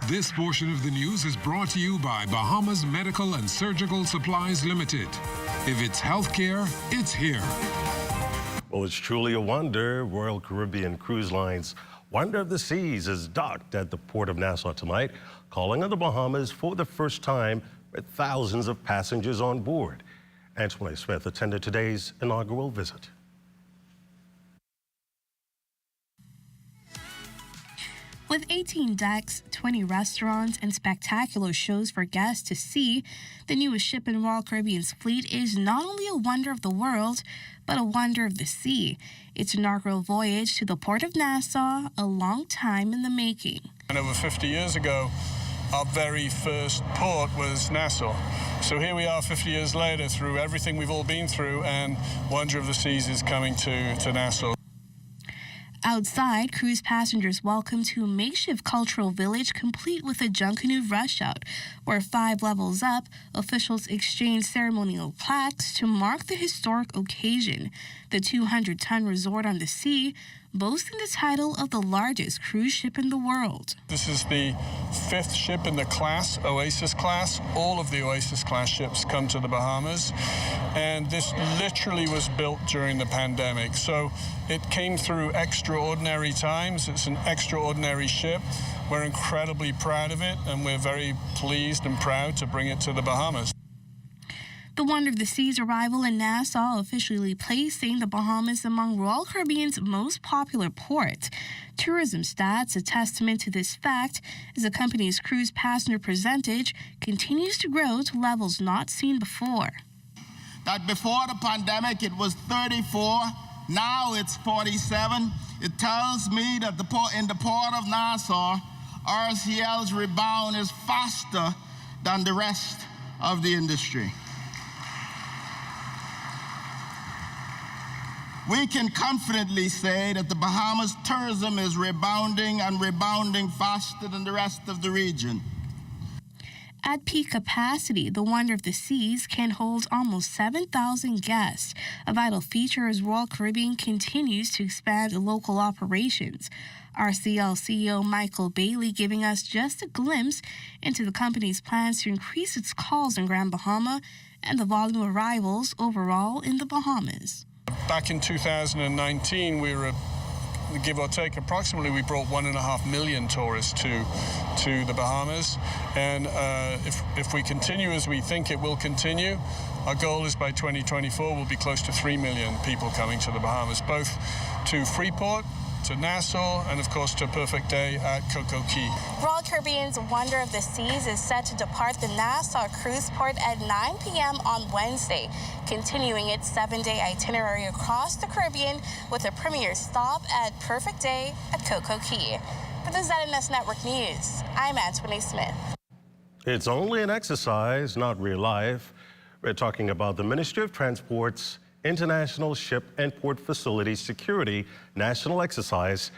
This portion of the news is brought to you by Bahamas Medical and Surgical Supplies Limited. If it's healthcare, it's here. Well, it's truly a wonder. Royal Caribbean Cruise Line's Wonder of the Seas is docked at the Port of Nassau tonight, calling on the Bahamas for the first time with thousands of passengers on board. Antoine Smith attended today's inaugural visit. With 18 decks, 20 restaurants, and spectacular shows for guests to see, the newest ship in Royal Caribbean's fleet is not only a wonder of the world, but a wonder of the sea. Its inaugural voyage to the Port of Nassau, a long time in the making. And over 50 years ago, our very first port was Nassau. So here we are 50 years later through everything we've all been through, and Wonder of the Seas is coming to Nassau. Outside, cruise passengers welcome to a makeshift cultural village complete with a Junkanoo rush out, where 5 levels up, officials exchange ceremonial plaques to mark the historic occasion. The 200-ton resort on the sea, boasting the title of the largest cruise ship in the world. This is the 5th ship in the class, Oasis class. All of the Oasis class ships come to the Bahamas, and this literally was built during the pandemic. So it came through extraordinary times. It's an extraordinary ship. We're incredibly proud of it, and we're very pleased and proud to bring it to the Bahamas. The Wonder of the Sea's arrival in Nassau officially placing the Bahamas among Royal Caribbean's most popular ports. Tourism stats a testament to this fact as the company's cruise passenger percentage continues to grow to levels not seen before. That before the pandemic it was 34, now it's 47. It tells me that in the port of Nassau, RCL's rebound is faster than the rest of the industry. We can confidently say that the Bahamas tourism is rebounding and rebounding faster than the rest of the region. At peak capacity, the Wonder of the Seas can hold almost 7,000 guests, a vital feature as Royal Caribbean continues to expand local operations. RCL CEO Michael Bailey giving us just a glimpse into the company's plans to increase its calls in Grand Bahama and the volume of arrivals overall in the Bahamas. Back in 2019, we were, give or take approximately, we brought 1.5 million tourists to the Bahamas. And if we continue as we think it will continue, our goal is by 2024 we'll be close to 3 million people coming to the Bahamas, both to Freeport, to Nassau, and of course to Perfect Day at Coco Cay. Royal Caribbean's Wonder of the Seas is set to depart the Nassau cruise port at 9 p.m. on Wednesday, continuing its 7-day itinerary across the Caribbean with a premier stop at Perfect Day at Coco Cay. For the ZNS Network News, I'm Antoine Smith. It's only an exercise, not real life. We're talking about the Ministry of Transport's International Ship and Port Facilities Security National Exercise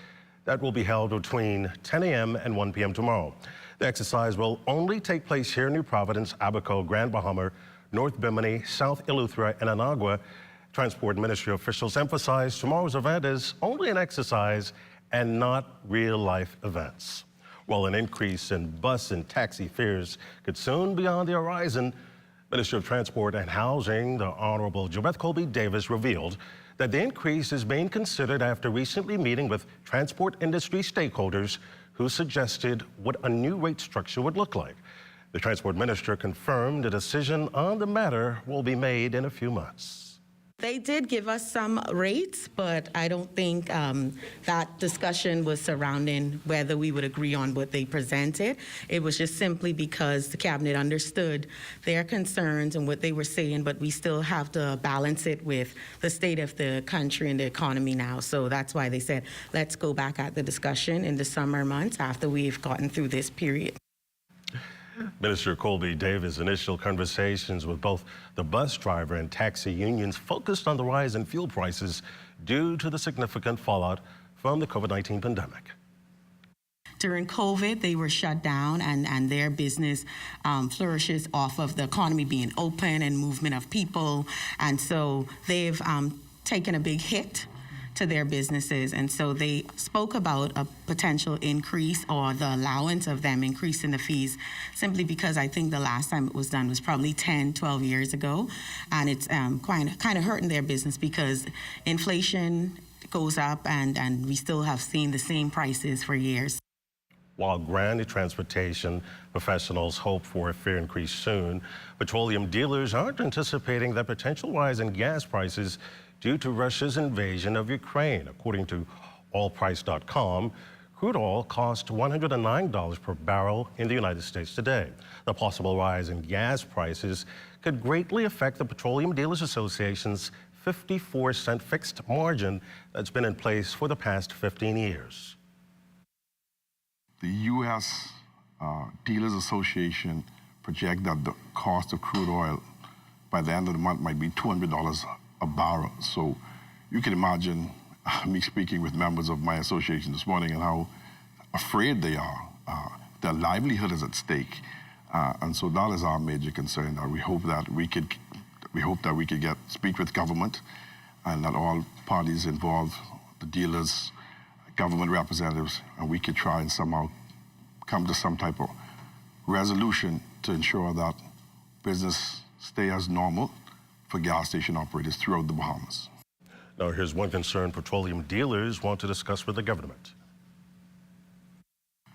that will be held between 10 a.m. and 1 p.m. tomorrow. The exercise will only take place here in New Providence, Abaco, Grand Bahama, North Bimini, South Eleuthera, and Anagua. Transport Ministry officials emphasize tomorrow's event is only an exercise and not real-life events. While an increase in bus and taxi fares could soon be on the horizon, Minister of Transport and Housing, the Honorable Joette Colby Davis, revealed that the increase is being considered after recently meeting with transport industry stakeholders who suggested what a new rate structure would look like. The Transport Minister confirmed a decision on the matter will be made in a few months. They did give us some rates, but I don't think that discussion was surrounding whether we would agree on what they presented. It was just simply because the Cabinet understood their concerns and what they were saying, but we still have to balance it with the state of the country and the economy now. So that's why they said, let's go back at the discussion in the summer months after we've gotten through this period. Minister Colby Davis' initial conversations with both the bus driver and taxi unions focused on the rise in fuel prices due to the significant fallout from the COVID-19 pandemic. During COVID, they were shut down, and their business flourishes off of the economy being open and movement of people. And so they've taken a big hit to their businesses. And so they spoke about a potential increase or the allowance of them increasing the fees, simply because I think the last time it was done was probably 10, 12 years ago. And it's kind of hurting their business because inflation goes up and we still have seen the same prices for years. While ground transportation professionals hope for a fare increase soon, petroleum dealers aren't anticipating the potential rise in gas prices due to Russia's invasion of Ukraine. According to oilprice.com, crude oil cost $109 per barrel in the United States today. The possible rise in gas prices could greatly affect the Petroleum Dealers Association's 54-cent fixed margin that's been in place for the past 15 years. The U.S. Dealers Association project that the cost of crude oil by the end of the month might be $200 a barrel. So you can imagine me speaking with members of my association this morning and how afraid they are. Their livelihood is at stake. And so that is our major concern. We hope that we could speak with government and that all parties involved, the dealers, government representatives, and we could try and somehow come to some type of resolution to ensure that business stay as normal for gas station operators throughout the Bahamas. Now, here's one concern petroleum dealers want to discuss with the government.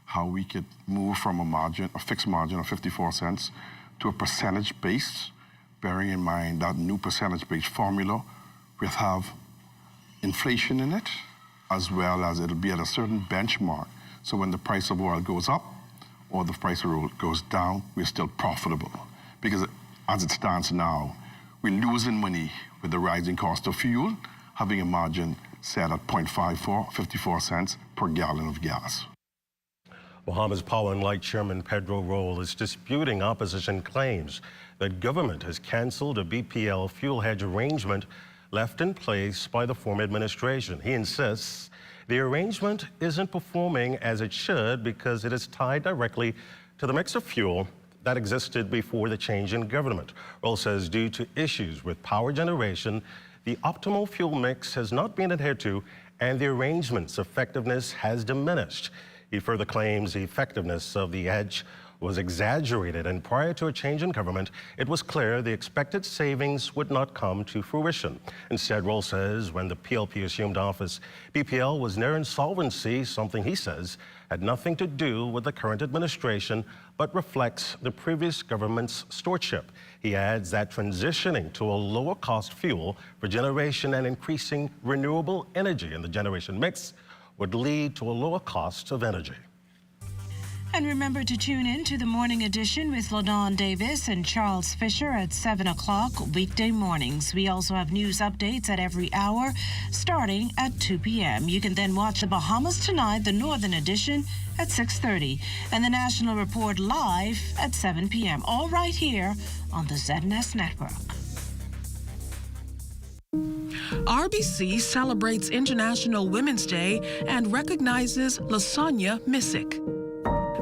How we could move from a fixed margin of 54 cents to a percentage base, bearing in mind that new percentage-based formula will have inflation in it, as well as it'll be at a certain benchmark. So when the price of oil goes up or the price of oil goes down, we're still profitable. Because as it stands now, we're losing money with the rising cost of fuel, having a margin set at 54 cents per gallon of gas. Bahamas Power and Light Chairman Pedro Roll is disputing opposition claims that government has canceled a BPL fuel hedge arrangement left in place by the former administration. He insists the arrangement isn't performing as it should because it is tied directly to the mix of fuel that existed before the change in government. Roll says due to issues with power generation, the optimal fuel mix has not been adhered to and the arrangement's effectiveness has diminished. He further claims the effectiveness of the hedge was exaggerated, and prior to a change in government, it was clear the expected savings would not come to fruition. Instead, Roll says when the PLP assumed office, BPL was near insolvency, something he says had nothing to do with the current administration, but reflects the previous government's stewardship. He adds that transitioning to a lower cost fuel for generation and increasing renewable energy in the generation mix would lead to a lower cost of energy. And remember to tune in to the morning edition with LaDawn Davis and Charles Fisher at 7 o'clock weekday mornings. We also have news updates at every hour starting at 2 p.m. You can then watch the Bahamas Tonight, the Northern Edition, at 6:30 and the National Report live at 7 p.m. All right here on the ZNS Network. RBC celebrates International Women's Day and recognizes Lasagna Missick.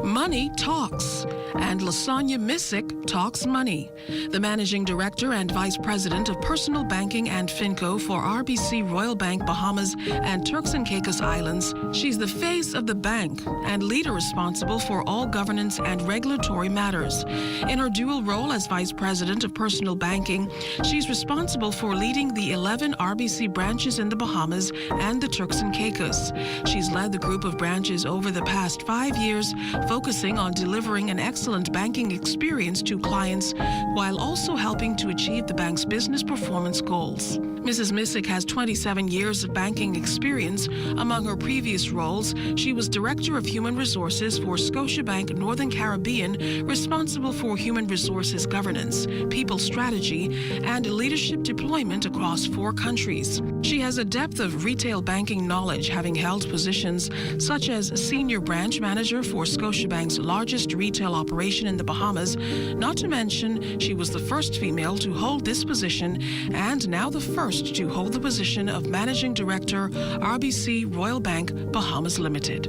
Money talks, and Lasagna Missick talks money. The managing director and vice president of personal banking and FinCo for RBC Royal Bank Bahamas and Turks and Caicos Islands, she's the face of the bank and leader responsible for all governance and regulatory matters. In her dual role as vice president of personal banking, she's responsible for leading the 11 RBC branches in the Bahamas and the Turks and Caicos. She's led the group of branches over the past 5 years, focusing on delivering an excellent banking experience to clients while also helping to achieve the bank's business performance goals. Mrs. Missick has 27 years of banking experience. Among her previous roles, she was Director of Human Resources for Scotiabank Northern Caribbean, responsible for human resources governance, people strategy, and leadership deployment across 4 countries. She has a depth of retail banking knowledge, having held positions such as Senior Branch Manager for Scotiabank's largest retail operation in the Bahamas. Not to mention, she was the first female to hold this position and now the first to hold the position of Managing Director, RBC Royal Bank Bahamas Limited.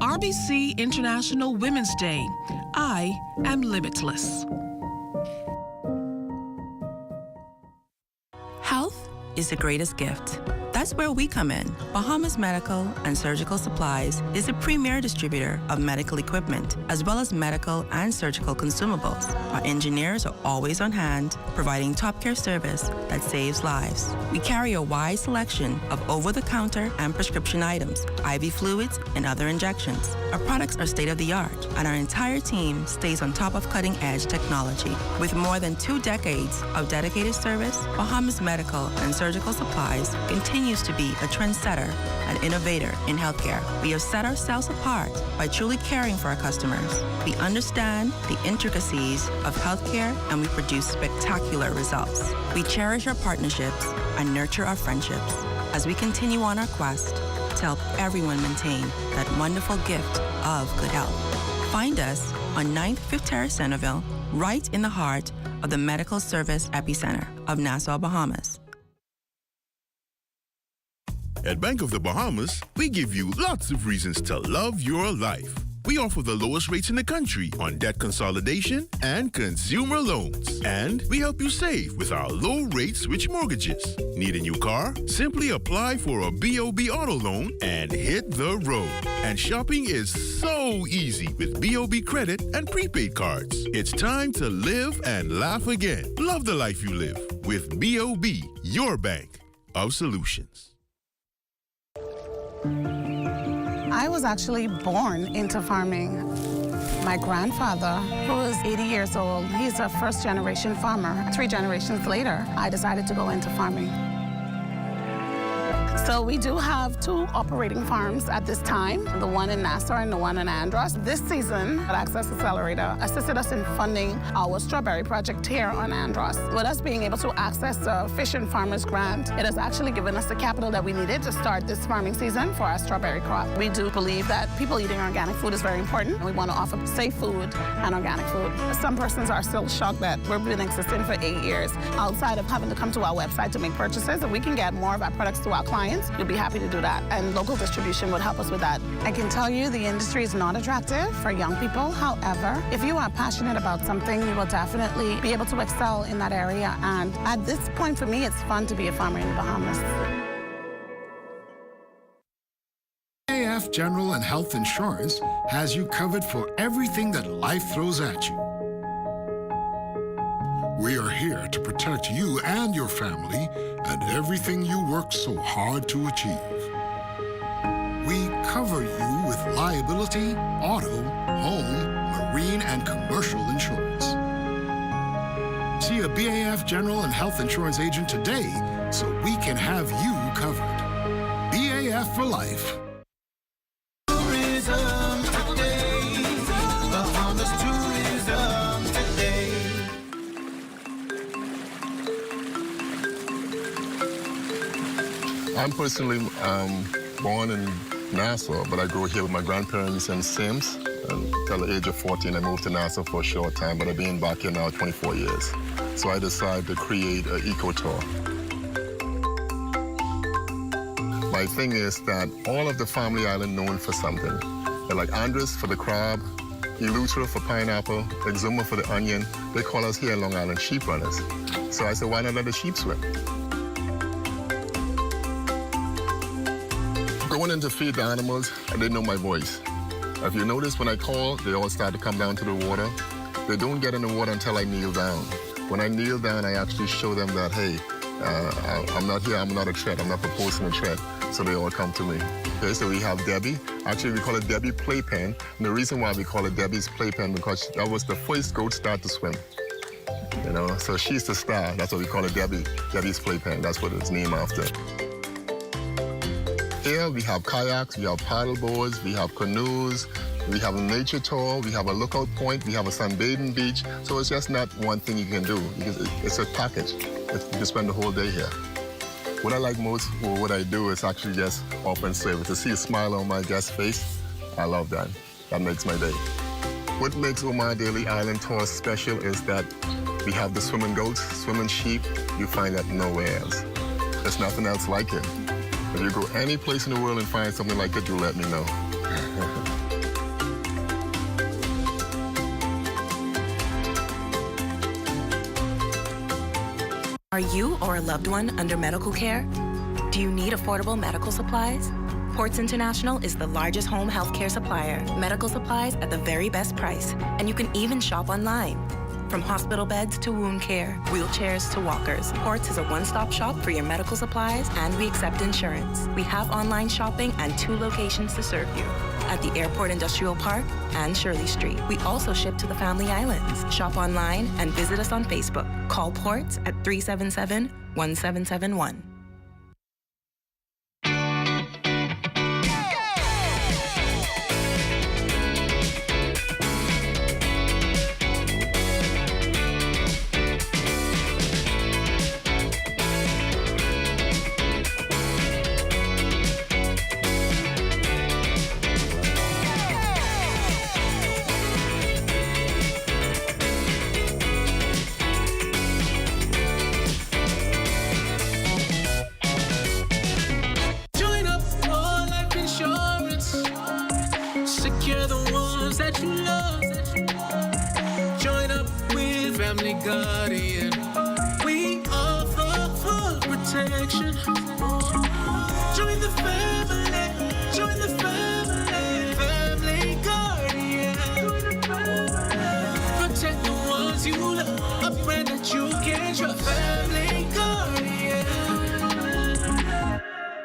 RBC International Women's Day. I am limitless. Health is the greatest gift. That's where we come in. Bahamas Medical and Surgical Supplies is a premier distributor of medical equipment, as well as medical and surgical consumables. Our engineers are always on hand, providing top care service that saves lives. We carry a wide selection of over-the-counter and prescription items, IV fluids, and other injections. Our products are state-of-the-art, and our entire team stays on top of cutting-edge technology. With more than 2 decades of dedicated service, Bahamas Medical and Surgical Supplies continues to be a trendsetter and innovator in healthcare. We have set ourselves apart by truly caring for our customers. We understand the intricacies of healthcare, and we produce spectacular results. We cherish our partnerships and nurture our friendships as we continue on our quest to help everyone maintain that wonderful gift of good health. Find us on 9th Fifth Terrace, Centerville, right in the heart of the medical service epicenter of Nassau, Bahamas. At Bank of the Bahamas, we give you lots of reasons to love your life. We offer the lowest rates in the country on debt consolidation and consumer loans. And we help you save with our low-rate switch mortgages. Need a new car? Simply apply for a BOB auto loan and hit the road. And shopping is so easy with BOB credit and prepaid cards. It's time to live and laugh again. Love the life you live with BOB, your bank of solutions. I was actually born into farming. My grandfather, who is 80 years old, he's a first-generation farmer. 3 generations later, I decided to go into farming. So we do have 2 operating farms at this time, the one in Nassau and the one in Andros. This season, Access Accelerator assisted us in funding our strawberry project here on Andros. With us being able to access the Fish and Farmers Grant, it has actually given us the capital that we needed to start this farming season for our strawberry crop. We do believe that people eating organic food is very important. We want to offer safe food and organic food. Some persons are still shocked that we've been existing for 8 years. Outside of having to come to our website to make purchases, if we can get more of our products to our clients, we'll be happy to do that, and local distribution would help us with that. I can tell you the industry is not attractive for young people. However, if you are passionate about something, you will definitely be able to excel in that area. And at this point, for me, it's fun to be a farmer in the Bahamas. AF General and Health Insurance has you covered for everything that life throws at you. We are here to protect you and your family and everything you worked so hard to achieve. We cover you with liability, auto, home, marine, and commercial insurance. See a BAF General and Health Insurance agent today so we can have you covered. BAF for life. Tourism today. Bahamas tourism today. I'm personally born in Nassau, but I grew here with my grandparents in Sims. Until the age of 14, I moved to Nassau for a short time, but I've been back here now 24 years. So I decided to create an eco-tour. My thing is that all of the family island known for something. They're like Andres for the crab, Eleuthera for pineapple, Exuma for the onion. They call us here in Long Island sheep runners. So I said, why not let the sheep swim? Going in to feed the animals, and they know my voice. If you notice, when I call, they all start to come down to the water. They don't get in the water until I kneel down. When I kneel down, I actually show them that, hey, I'm not here, I'm not a threat, I'm not proposing a threat. So they all come to me. Okay, so we have Debbie. Actually, we call it Debbie Playpen. And the reason why we call it Debbie's Playpen, because that was the first goat star to swim. You know, so she's the star. That's why we call it Debbie's Playpen. That's what it's named after. Here we have kayaks, we have paddle boards, we have canoes, we have a nature tour, we have a lookout point, we have a sunbathing beach. So it's just not one thing you can do. It's a package. You can spend the whole day here. What I like most, or what I do, is actually just offer service. To see a smile on my guest's face, I love that. That makes my day. What makes Omar Daily Island Tour special is that we have the swimming goats, swimming sheep. You find that nowhere else. There's nothing else like it. If you go any place in the world and find something like it, you let me know. Are you or a loved one under medical care? Do you need affordable medical supplies? Ports International is the largest home healthcare supplier. Medical supplies at the very best price. And you can even shop online. From hospital beds to wound care, wheelchairs to walkers, Ports is a one-stop shop for your medical supplies, and we accept insurance. We have online shopping and 2 locations to serve you. At the Airport Industrial Park and Shirley Street. We also ship to the Family Islands. Shop online and visit us on Facebook. Call Ports at 377-1771. Secure the ones that you love. Join up with Family Guardian. We offer full protection. Join the family. Join the family. Family Guardian. Protect the ones you love. A friend that you can trust. Family Guardian.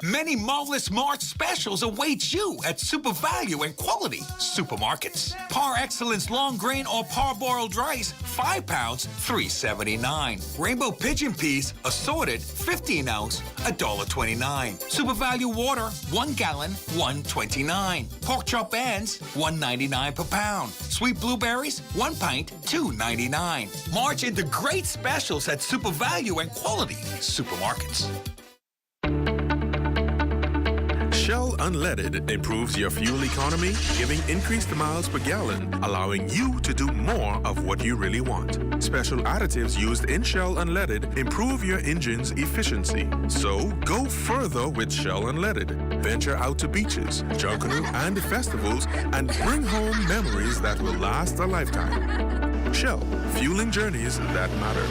Many marvelous March specials await you at Super Value and Quality Supermarkets. Par Excellence long grain or parboiled rice, 5 pounds, $3.79. Rainbow pigeon peas, assorted, 15 ounce, $1.29. Super Value water, 1 gallon, $1.29. Pork chop bands, $1.99 per pound. Sweet blueberries, 1 pint, $2.99. March into great specials at Super Value and Quality Supermarkets. Shell Unleaded improves your fuel economy, giving increased miles per gallon, allowing you to do more of what you really want. Special additives used in Shell Unleaded improve your engine's efficiency. So go further with Shell Unleaded. Venture out to beaches, Junkanoo, and festivals, and bring home memories that will last a lifetime. Shell, fueling journeys that matter.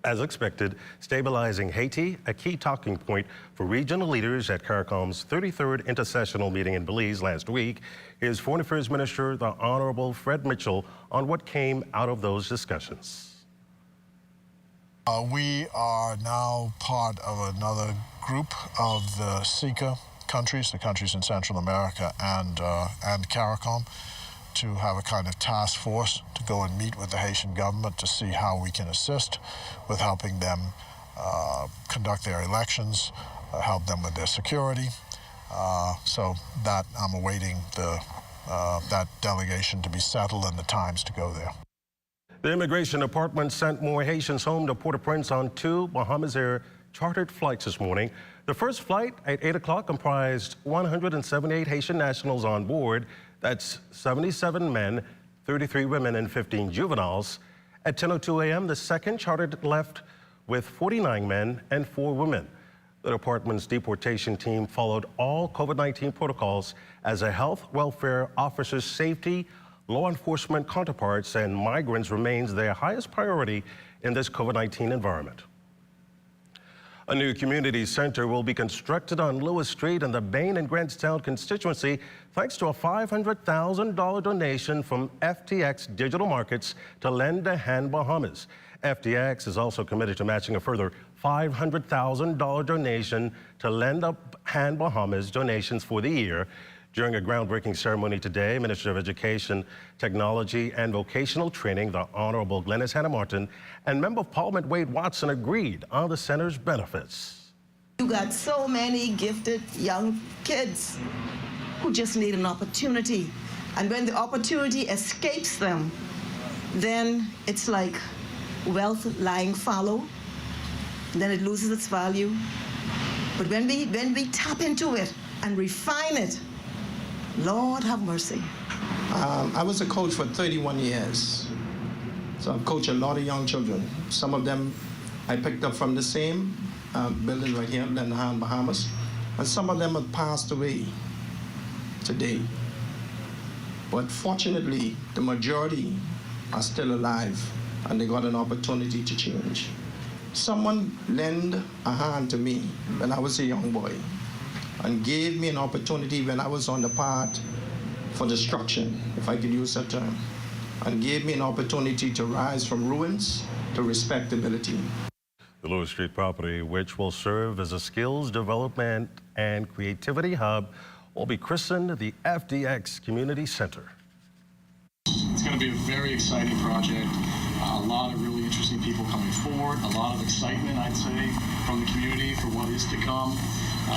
As expected, stabilizing Haiti, a key talking point for regional leaders at CARICOM's 33rd Intersessional meeting in Belize last week, is Foreign Affairs Minister, the Honorable Fred Mitchell, on what came out of those discussions. We are now part of another group of the CICA countries, the countries in Central America and CARICOM, to have a kind of task force to go and meet with the Haitian government to see how we can assist with helping them conduct their elections, help them with their security. So that I'm awaiting that delegation to be settled and the times to go there. The Immigration Department sent more Haitians home to Port-au-Prince on 2 Bahamas Air chartered flights this morning. The first flight at 8 o'clock comprised 178 Haitian nationals on board. That's 77 men, 33 women, and 15 juveniles. At 10:02 a.m., the second chartered left with 49 men and 4 women. The department's deportation team followed all COVID-19 protocols as a health welfare officer's safety, law enforcement counterparts, and migrants remains their highest priority in this COVID-19 environment. A new community center will be constructed on Lewis Street in the Bain and Grantstown constituency thanks to a $500,000 donation from FTX Digital Markets to Lend a Hand Bahamas. FTX is also committed to matching a further $500,000 donation to Lend a Hand Bahamas donations for the year. During a groundbreaking ceremony today, Minister of Education, Technology, and Vocational Training, the Honorable Glennis Hannah Martin, and Member of Parliament Wade Watson agreed on the center's benefits. You got so many gifted young kids who just need an opportunity. And when the opportunity escapes them, then it's like wealth lying fallow. Then it loses its value. But when we tap into it and refine it, Lord have mercy. I was a coach for 31 years. So I've coached a lot of young children. Some of them I picked up from the same building right here, Lend a Hand Bahamas. And some of them have passed away today. But fortunately, the majority are still alive. and they got an opportunity to change. Someone lent a hand to me when I was a young boy and gave me an opportunity when I was on the path for destruction, if I could use that term, and gave me an opportunity to rise from ruins to respectability. The Lewis Street property, which will serve as a skills development and creativity hub, will be christened the FDX Community Center. It's going to be a very exciting project. A lot of really interesting people coming forward, a lot of excitement, I'd say, from the community for what is to come.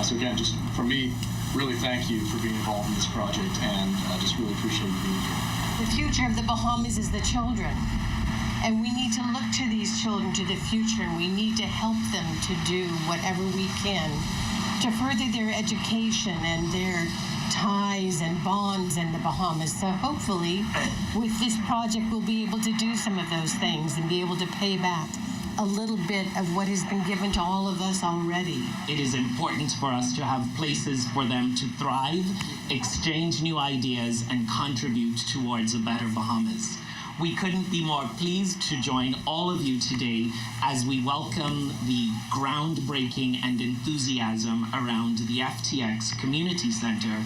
So again, just for me, really thank you for being involved in this project, and I just really appreciate you being here. The future of the Bahamas is the children, and we need to look to these children to the future, and we need to help them to do whatever we can to further their education and their ties and bonds in the Bahamas. So hopefully with this project we'll be able to do some of those things and be able to pay back a little bit of what has been given to all of us already. It is important for us to have places for them to thrive, exchange new ideas, and contribute towards a better Bahamas. We couldn't be more pleased to join all of you today as we welcome the groundbreaking and enthusiasm around the FTX Community Center.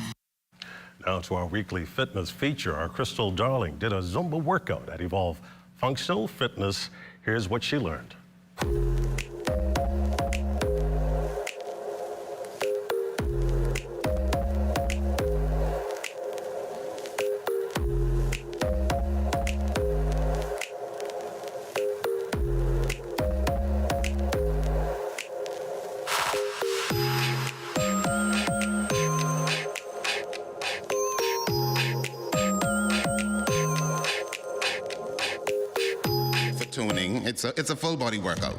Now to our weekly fitness feature. Our Crystal Darling did a Zumba workout at Evolve Functional Fitness. Here's what she learned. Tuning. It's a full body workout,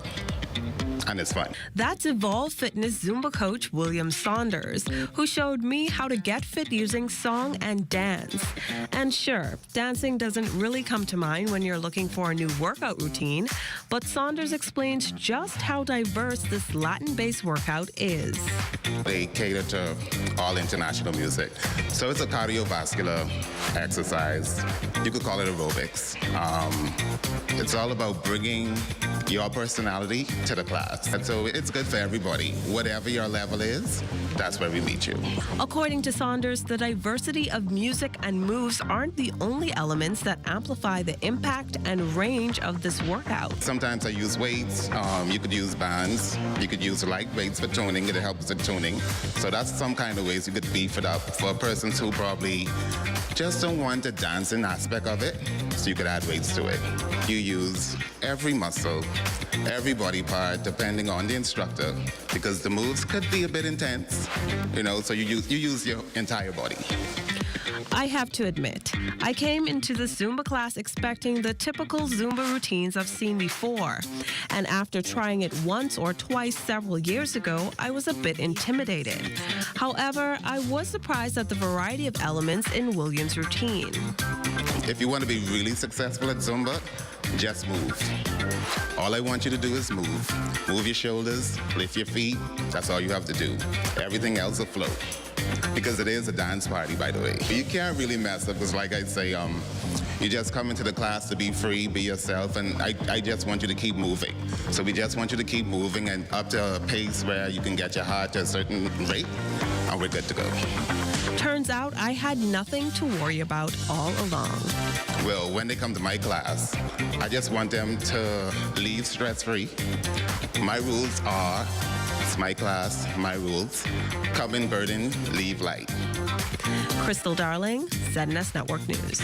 and it's fun. That's Evolve Fitness Zumba coach William Saunders, who showed me how to get fit using song and dance. And sure, dancing doesn't really come to mind when you're looking for a new workout routine, but Saunders explains just how diverse this Latin-based workout is. They cater to all international music. So it's a cardiovascular exercise. You could call it aerobics. It's all about bringing your personality to the class. And so it's good for everybody. Whatever your level is, that's where we meet you. According to Saunders, the diversity of music and moves aren't the only elements that amplify the impact and range of this workout. Sometimes I use weights. You could use bands. You could use light weights for tuning. It helps with tuning. So that's some kind of ways you could beef it up for persons who probably just don't want the dancing aspect of it. So you could add weights to it. You use every muscle, every body part, depending on the instructor, because the moves could be a bit intense, so you use your entire body. I have to admit, I came into the Zumba class expecting the typical Zumba routines I've seen before. And after trying it once or twice several years ago, I was a bit intimidated. However, I was surprised at the variety of elements in Williams' routine. If you want to be really successful at Zumba, just move. All I want you to do is move. Move your shoulders, lift your feet. That's all you have to do. Everything else will flow. Because it is a dance party, by the way. You can't really mess up, because like I say, you just come into the class to be free, be yourself, and I just want you to keep moving. So we just want you to keep moving and up to a pace where you can get your heart to a certain rate, and we're good to go. Turns out I had nothing to worry about all along. Well, when they come to my class, I just want them to leave stress-free. My rules are, it's my class, my rules. Come in burden, leave light. Crystal Darling, ZNS Network News.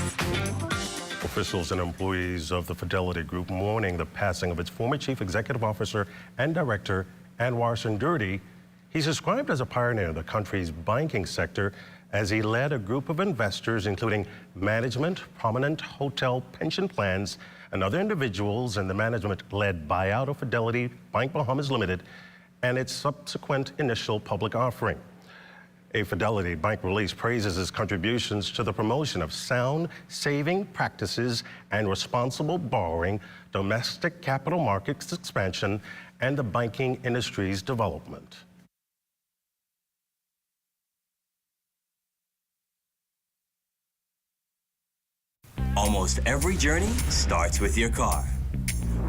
Officials and employees of the Fidelity Group mourning the passing of its former chief executive officer and director, Anwar Sandurdi. He's described as a pioneer in the country's banking sector as he led a group of investors, including management, prominent hotel pension plans, and other individuals in the management-led buyout of Fidelity Bank Bahamas Limited and its subsequent initial public offering. A Fidelity Bank release praises his contributions to the promotion of sound saving practices and responsible borrowing, domestic capital markets expansion, and the banking industry's development. Almost every journey starts with your car.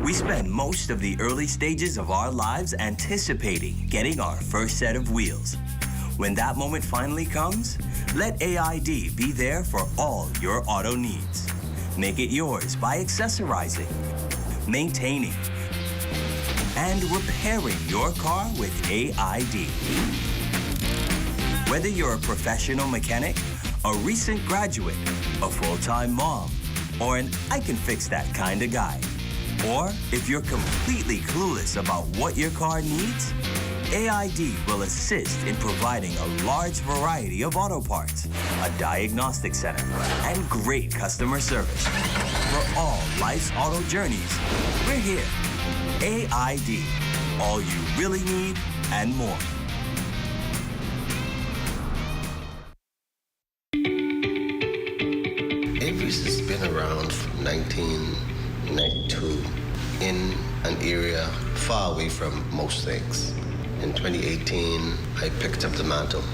We spend most of the early stages of our lives anticipating getting our first set of wheels. When that moment finally comes, let AID be there for all your auto needs. Make it yours by accessorizing, maintaining, and repairing your car with AID. Whether you're a professional mechanic, a recent graduate, a full-time mom, or an I can fix that kind of guy. Or if you're completely clueless about what your car needs, AID will assist in providing a large variety of auto parts, a diagnostic center, and great customer service. For all life's auto journeys, we're here. AID, all you really need and more. Avery's has been around from 1992 in an area far away from most things. In 2018, I picked up the mantle.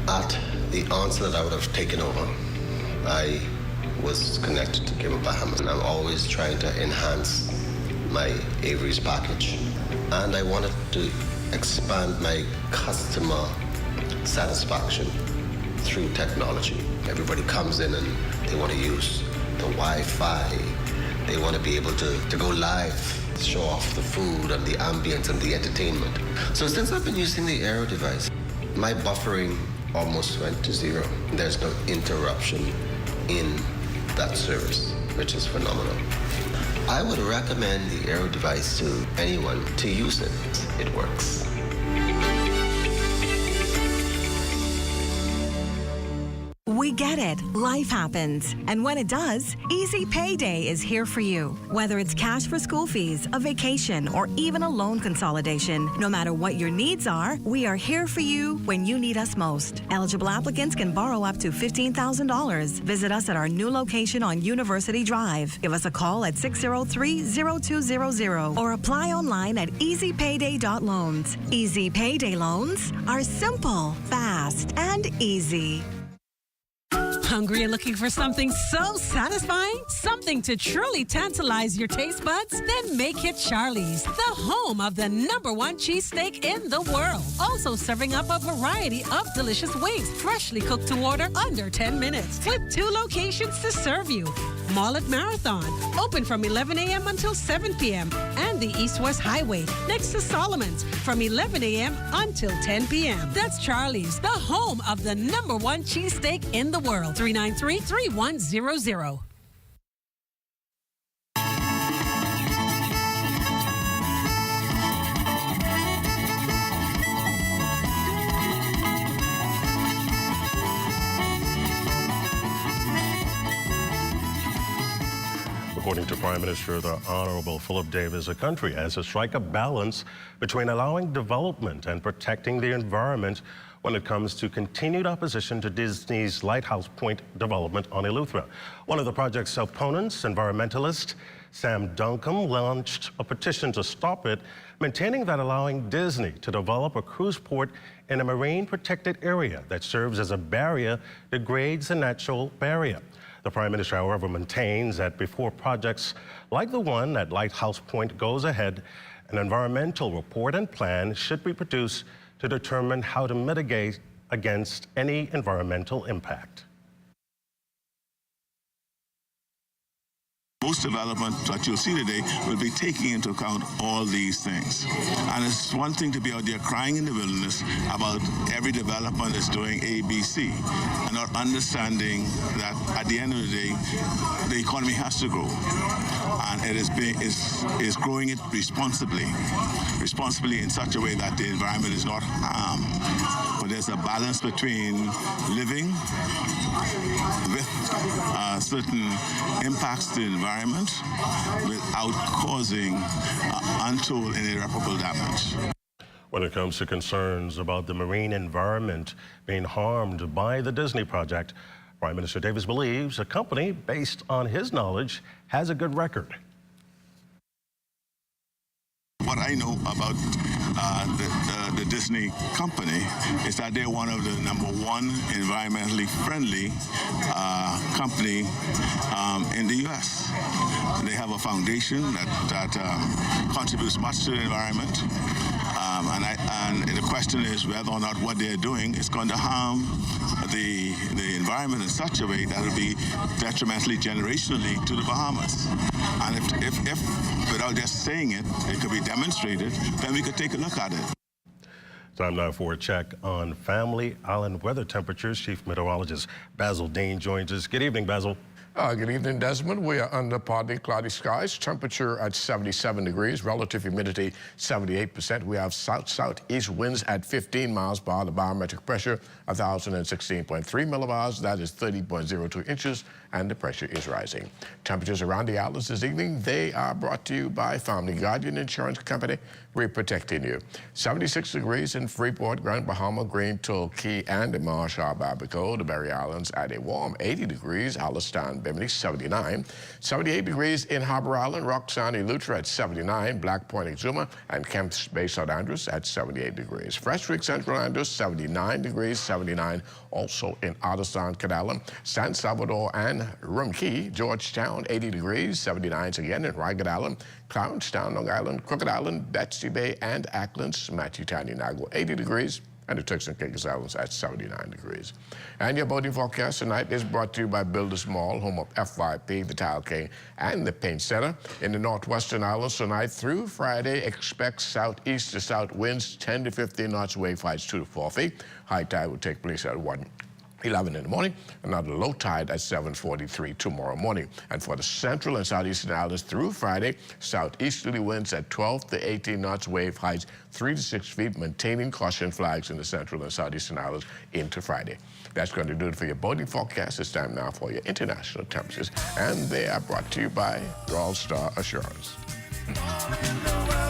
At the onset that I would have taken over, I was connected to Give Bahamas, and I'm always trying to enhance my Avery's package. And I wanted to expand my customer satisfaction through technology. Everybody comes in and they want to use the Wi-Fi. They want to be able to go live, show off the food and the ambience and the entertainment. So since I've been using the Aero device, my buffering almost went to zero. There's no interruption in that service, which is phenomenal. I would recommend the Aero device to anyone to use it. It works. We get it. Life happens. And when it does, Easy Payday is here for you. Whether it's cash for school fees, a vacation, or even a loan consolidation, no matter what your needs are, we are here for you when you need us most. Eligible applicants can borrow up to $15,000. Visit us at our new location on University Drive. Give us a call at 603-0200 or apply online at easypayday.loans. Easy Payday loans are simple, fast, and easy. Hungry and looking for something so satisfying? Something to truly tantalize your taste buds? Then make it Charlie's, the home of the #1 cheesesteak in the world. Also serving up a variety of delicious wings, freshly cooked to order under 10 minutes. With 2 locations to serve you. Mall at Marathon, open from 11 a.m. until 7 p.m. And the East-West Highway, next to Solomon's, from 11 a.m. until 10 p.m. That's Charlie's, the home of the #1 cheesesteak in the world. 393-3100. According to Prime Minister the Honorable Philip Davis, the country has to strike a balance between allowing development and protecting the environment when it comes to continued opposition to Disney's Lighthouse Point development on Eleuthera. One of the project's opponents, environmentalist Sam Duncombe, launched a petition to stop it, maintaining that allowing Disney to develop a cruise port in a marine protected area that serves as a barrier degrades the natural barrier. The Prime Minister, however, maintains that before projects like the one at Lighthouse Point goes ahead, an environmental report and plan should be produced to determine how to mitigate against any environmental impact. Most development that you'll see today will be taking into account all these things. And it's one thing to be out there crying in the wilderness about every development is doing A, B, C, and not understanding that at the end of the day, the economy has to grow. And it is growing it responsibly in such a way that the environment is not harmed. But there's a balance between living with certain impacts to the environment without causing untold and irreparable damage. When it comes to concerns about the marine environment being harmed by the Disney project, Prime Minister Davis believes a company, based on his knowledge, has a good record. what I know about the Disney company is that they're one of the #1 environmentally friendly company in the U.S. They have a foundation that contributes much to the environment. And the question is whether or not what they're doing is going to harm the environment in such a way that will be detrimentally generationally to the Bahamas. And if without just saying it, it could be demonstrated, then we could take a look at it. Time now for a check on Family Island weather temperatures. Chief Meteorologist Basil Dean joins us. Good evening, Basil. Good evening, Desmond. We are under partly cloudy skies. Temperature at 77 degrees. Relative humidity 78%. We have south-southeast winds at 15 miles per hour. The barometric pressure 1,016.3 millibars. That is 30.02 inches. And the pressure is rising. Temperatures around the islands this evening, they are brought to you by Family Guardian Insurance Company. We're protecting you. 76 degrees in Freeport, Grand Bahama, Green, Tulkey, and the Marshall, Abaco. The Berry Islands at a warm 80 degrees. Alistan, Bimini, 79. 78 degrees in Harbor Island, Roxanne, Eleuthera at 79. Black Point, Exuma, and Kemps Bay, St. Andrews at 78 degrees. Fresh Creek, Central Andrews, 79 degrees, 79. Also in Addison, Cadalum, San Salvador, and Rumkey, Georgetown, 80 degrees, 79s again in Ragged Island, Clownstown, Long Island, Crooked Island, Betsy Bay, and Acklands, Matthew Tiny, Nago, 80 degrees, and the Turks and Caicos Islands at 79 degrees. And your boating forecast tonight is brought to you by Builders Mall, home of FYP, the Tile King, and the Paint Center. In the Northwestern Islands tonight through Friday, expect southeast to south winds 10 to 15 knots, wave heights 2 to 4 feet. High tide will take place at 1:11 in the morning, another low tide at 7:43 tomorrow morning. And for the central and southeastern islands through Friday, southeasterly winds at 12 to 18 knots, wave heights 3 to 6 feet, maintaining caution flags in the central and southeastern islands into Friday. That's going to do it for your boating forecast. It's time now for your international temperatures, and they are brought to you by Royal Star Assurance.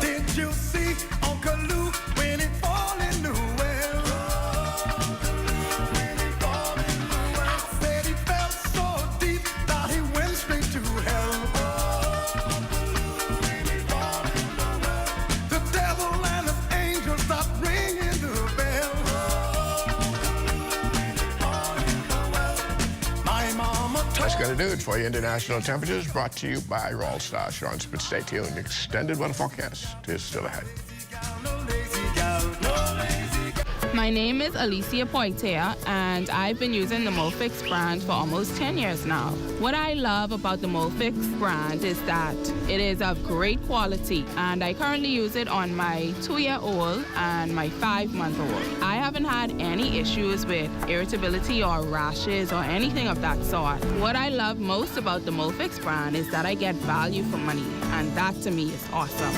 Did you see Uncle Lou when it fall in the well? That's going to do it for your international temperatures, brought to you by Royal Star Assurance. But stay tuned. The extended weather forecast is still ahead. My name is Alicia Poitea, and I've been using the Molfix brand for almost 10 years now. What I love about the Molfix brand is that it is of great quality, and I currently use it on my 2-year-old and my 5-month-old. I haven't had any issues with irritability or rashes or anything of that sort. What I love most about the Molfix brand is that I get value for money, and that to me is awesome.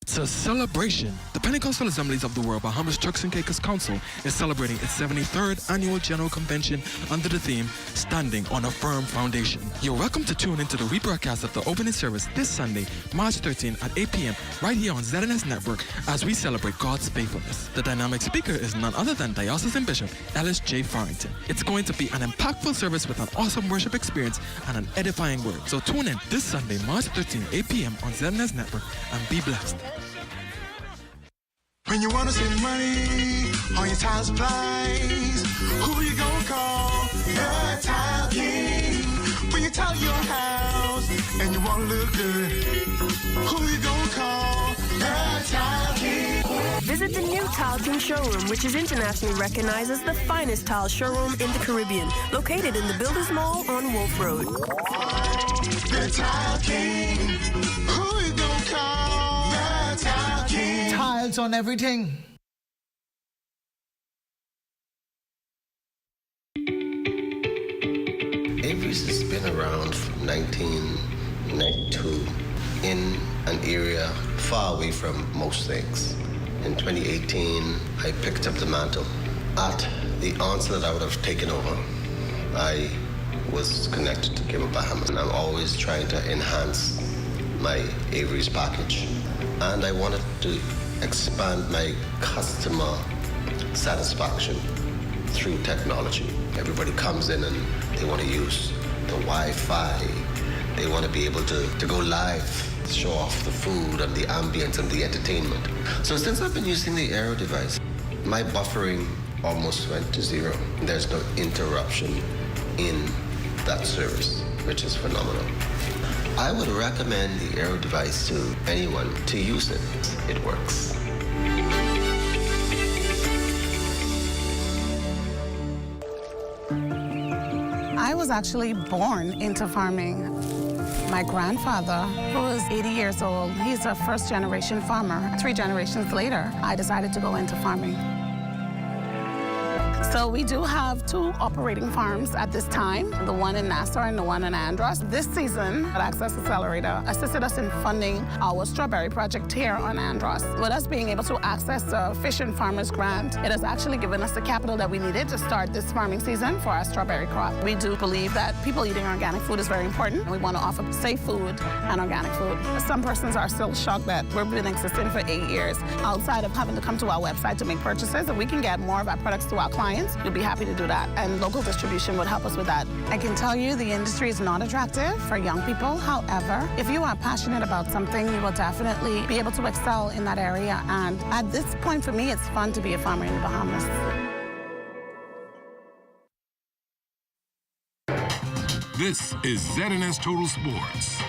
It's a celebration. The Pentecostal Assemblies of the World Bahamas Turks and Caicos Council is celebrating its 73rd Annual General Convention under the theme, Standing on a Firm Foundation. You're welcome to tune into the rebroadcast of the opening service this Sunday, March 13 at 8 p.m. right here on ZNS Network as we celebrate God's faithfulness. The dynamic speaker is none other than Diocesan Bishop Ellis J. Farrington. It's going to be an impactful service with an awesome worship experience and an edifying word. So tune in this Sunday, March 13, 8 p.m. on ZNS Network and be blessed. When you want to save money on your tile supplies, who you gonna call? The Tile King. When you tile your house and you want to look good, who you gonna call? The Tile King. Visit the new Tile King showroom, which is internationally recognized as the finest tile showroom in the Caribbean, located in the Builders Mall on Wolf Road. The Tile King. Who you gonna call? The Tile King. Tiles on everything. Avery's has been around from 1992 in an area far away from most things. In 2018, I picked up the mantle. At the onset that I would have taken over, I was connected to Give Bahamas, and I'm always trying to enhance my Avery's package. And I wanted to expand my customer satisfaction through technology. Everybody comes in and they want to use the Wi-Fi, They want to be able to go live, show off the food and the ambience and the entertainment. So since I've been using the Aero device, my buffering almost went to zero. There's no interruption in that service, which is phenomenal. I would recommend the Aero device to anyone to use it. It works. I was actually born into farming. My grandfather, who is 80 years old, he's a first-generation farmer. 3 generations later, I decided to go into farming. So we do have 2 operating farms at this time, the one in Nassau and the one in Andros. This season, Access Accelerator assisted us in funding our strawberry project here on Andros. With us being able to access the Fish and Farmers Grant, it has actually given us the capital that we needed to start this farming season for our strawberry crop. We do believe that people eating organic food is very important. We want to offer safe food and organic food. Some persons are still shocked that we've been existing for 8 years. Outside of having to come to our website to make purchases, if we can get more of our products to our clients, we'd be happy to do that, and local distribution would help us with that. I can tell you the industry is not attractive for young people. However, if you are passionate about something, you will definitely be able to excel in that area. And at this point, for me, it's fun to be a farmer in the Bahamas. This is ZNS Total Sports.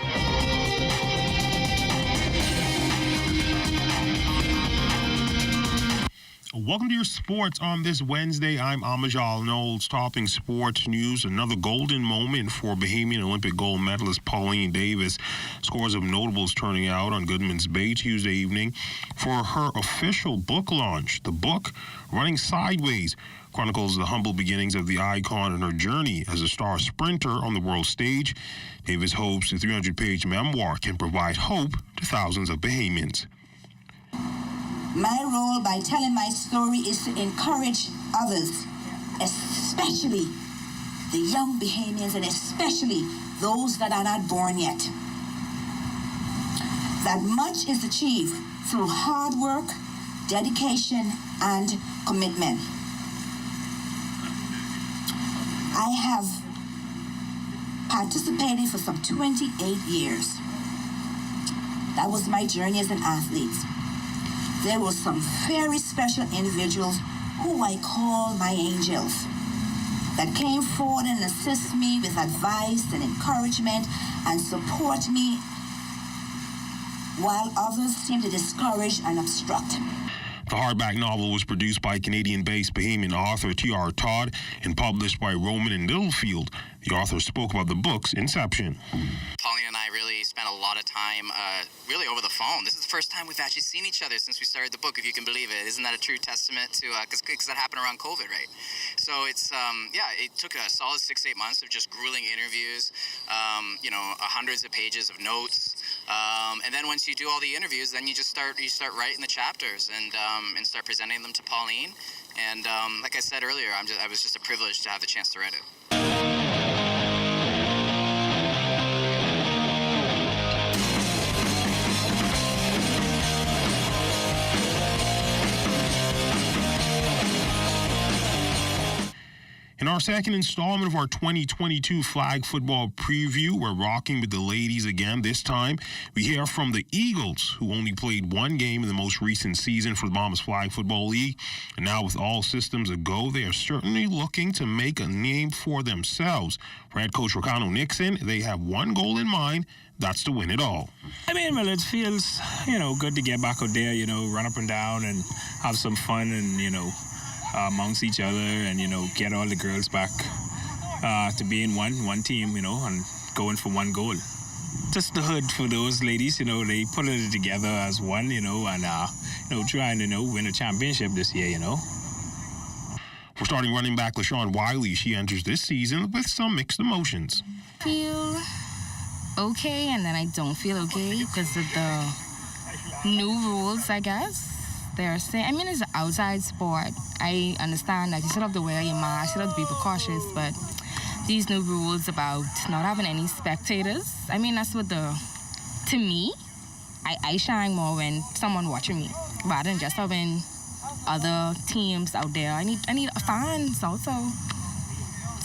Welcome to your sports on this Wednesday. I'm Amajal Knowles, topping sports news. Another golden moment for Bahamian Olympic gold medalist Pauline Davis. Scores of notables turning out on Goodman's Bay Tuesday evening for her official book launch. The book, Running Sideways, chronicles the humble beginnings of the icon and her journey as a star sprinter on the world stage. Davis hopes the 300-page memoir can provide hope to thousands of Bahamians. My role by telling my story is to encourage others, especially the young Bahamians and especially those that are not born yet. That much is achieved through hard work, dedication, and commitment. I have participated for some 28 years. That was my journey as an athlete. There were some very special individuals who I call my angels that came forward and assist me with advice and encouragement and support me while others seem to discourage and obstruct. The hardback novel was produced by Canadian-based Bahamian author T.R. Todd and published by Rowman and Littlefield. The author spoke about the book's inception. Pauline and I really spent a lot of time really over the phone. This is the first time we've actually seen each other since we started the book, if you can believe it. Isn't that a true testament to, because that happened around COVID, right? So it's, it took a solid 6-8 months of just grueling interviews, hundreds of pages of notes. And then once you do all the interviews, then you start writing the chapters and start presenting them to Pauline. And like I said earlier, I was just a privilege to have the chance to write it. In our second installment of our 2022 flag football preview, we're rocking with the ladies again. This time, we hear from the Eagles, who only played one game in the most recent season for the Bahamas Flag Football League. And now with all systems a go, they are certainly looking to make a name for themselves. For head coach Ricano Nixon, they have one goal in mind. That's to win it all. I mean, well, it feels, good to get back out there, run up and down and have some fun and, amongst each other and, get all the girls back to being one team, and going for one goal. Just the hood for those ladies, they put it together as one, and, trying to, win a championship this year, For starting running back LaShawn Wiley, she enters this season with some mixed emotions. Feel okay, and then I don't feel okay because of the new rules, I guess. They're saying, it's an outside sport. I understand that you still have to wear your mask, you still have to be precautious, but these new rules about not having any spectators, that's what to me, I shine more when someone watching me rather than just having other teams out there. I need fans also.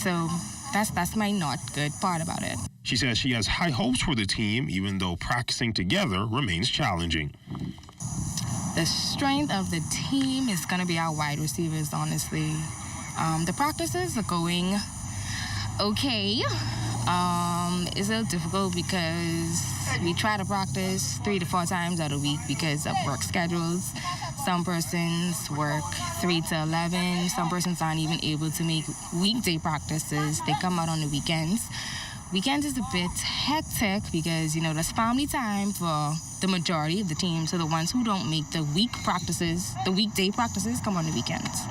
So that's my not good part about it. She says she has high hopes for the team, even though practicing together remains challenging. The strength of the team is going to be our wide receivers, honestly. The practices are going okay. It's a little difficult because we try to practice 3 to 4 times out a week because of work schedules. Some persons work 3 to 11. Some persons aren't even able to make weekday practices. They come out on the weekends. Weekends is a bit hectic because, there's family time for the majority of the team. So the ones who don't make the weekday practices come on the weekends.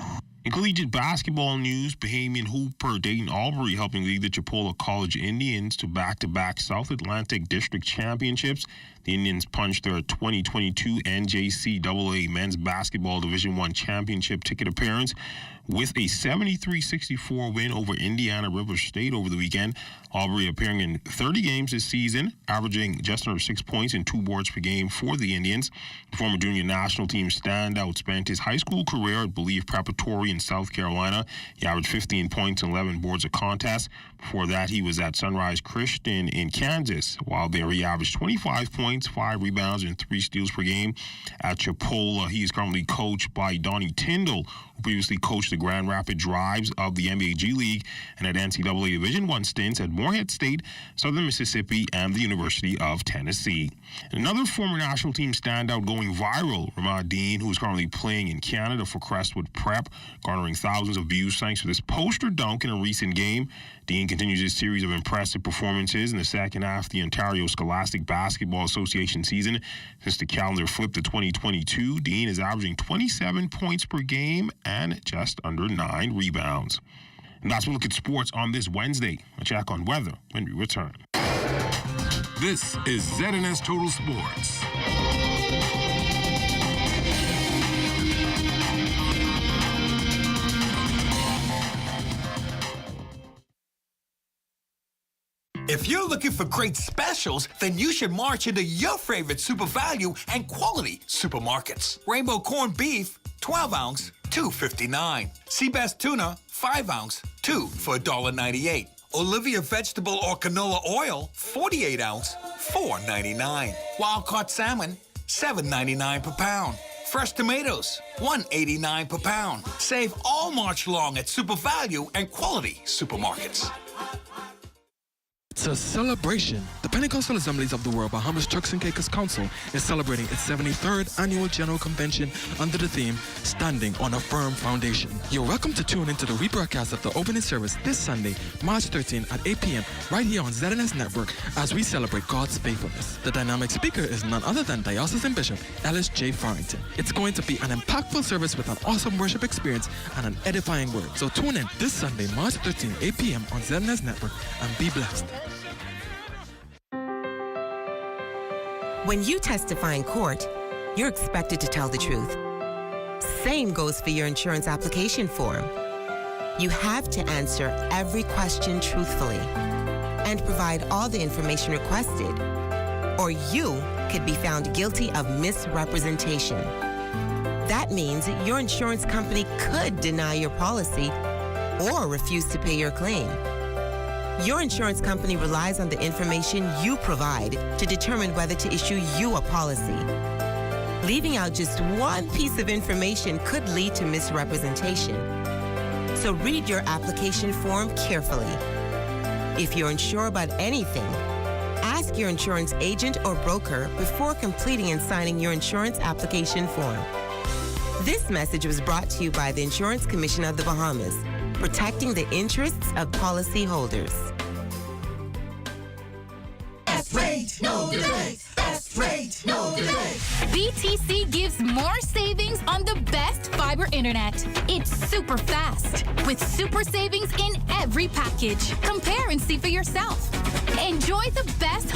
In collegiate basketball news, Bahamian hooper Dayton Albury helping lead the Chipola College Indians to back-to-back South Atlantic District Championships. The Indians punched their 2022 NJCAA Men's Basketball Division I Championship ticket appearance with a 73-64 win over Indiana River State over the weekend. Albury appearing in 30 games this season, averaging just under 6 points and 2 boards per game for the Indians. The former junior national team standout spent his high school career at Believe Preparatory in South Carolina. He averaged 15 points and 11 boards a contest. Before that, he was at Sunrise Christian in Kansas. While there, he averaged 25 points, 5 rebounds, and 3 steals per game. At Chipola, he is currently coached by Donnie Tyndall, who previously coached the Grand Rapids Drives of the NBA G League and had NCAA Division I stints at Morehead State, Southern Mississippi, and the University of Tennessee. Another former national team standout going viral, Ramad Dean, who is currently playing in Canada for Crestwood Prep, garnering thousands of views thanks to this poster dunk in a recent game. Dean continues his series of impressive performances in the second half of the Ontario Scholastic Basketball Association season. Since the calendar flipped to 2022, Dean is averaging 27 points per game and just under 9 rebounds. And that's a look at sports on this Wednesday. A check on weather when we return. This is ZNS Total Sports. If you're looking for great specials, then you should march into your favorite super value and quality supermarkets. Rainbow corned beef, 12 ounce, $2.59. Seabass tuna, 5 ounce, 2 for $1.98. Olivia vegetable or canola oil, 48 ounce, $4.99. Wild caught salmon, $7.99 per pound. Fresh tomatoes, $1.89 per pound. Save all March long at super value and quality supermarkets. It's a celebration. The Pentecostal Assemblies of the World Bahamas Turks and Caicos Council is celebrating its 73rd Annual General Convention under the theme, Standing on a Firm Foundation. You're welcome to tune into the rebroadcast of the opening service this Sunday, March 13 at 8 p.m. right here on ZNS Network as we celebrate God's faithfulness. The dynamic speaker is none other than Diocesan Bishop Ellis J. Farrington. It's going to be an impactful service with an awesome worship experience and an edifying word. So tune in this Sunday, March 13, 8 p.m. on ZNS Network and be blessed. When you testify in court, you're expected to tell the truth. Same goes for your insurance application form. You have to answer every question truthfully and provide all the information requested, or you could be found guilty of misrepresentation. That means your insurance company could deny your policy or refuse to pay your claim. Your insurance company relies on the information you provide to determine whether to issue you a policy. Leaving out just one piece of information could lead to misrepresentation. So read your application form carefully. If you're unsure about anything, ask your insurance agent or broker before completing and signing your insurance application form. This message was brought to you by the Insurance Commission of the Bahamas, protecting the interests of policyholders. Best rate, no delay. Best rate, no delay. BTC gives more savings on the best fiber internet. It's super fast with super savings in every package. Compare and see for yourself. Enjoy the best home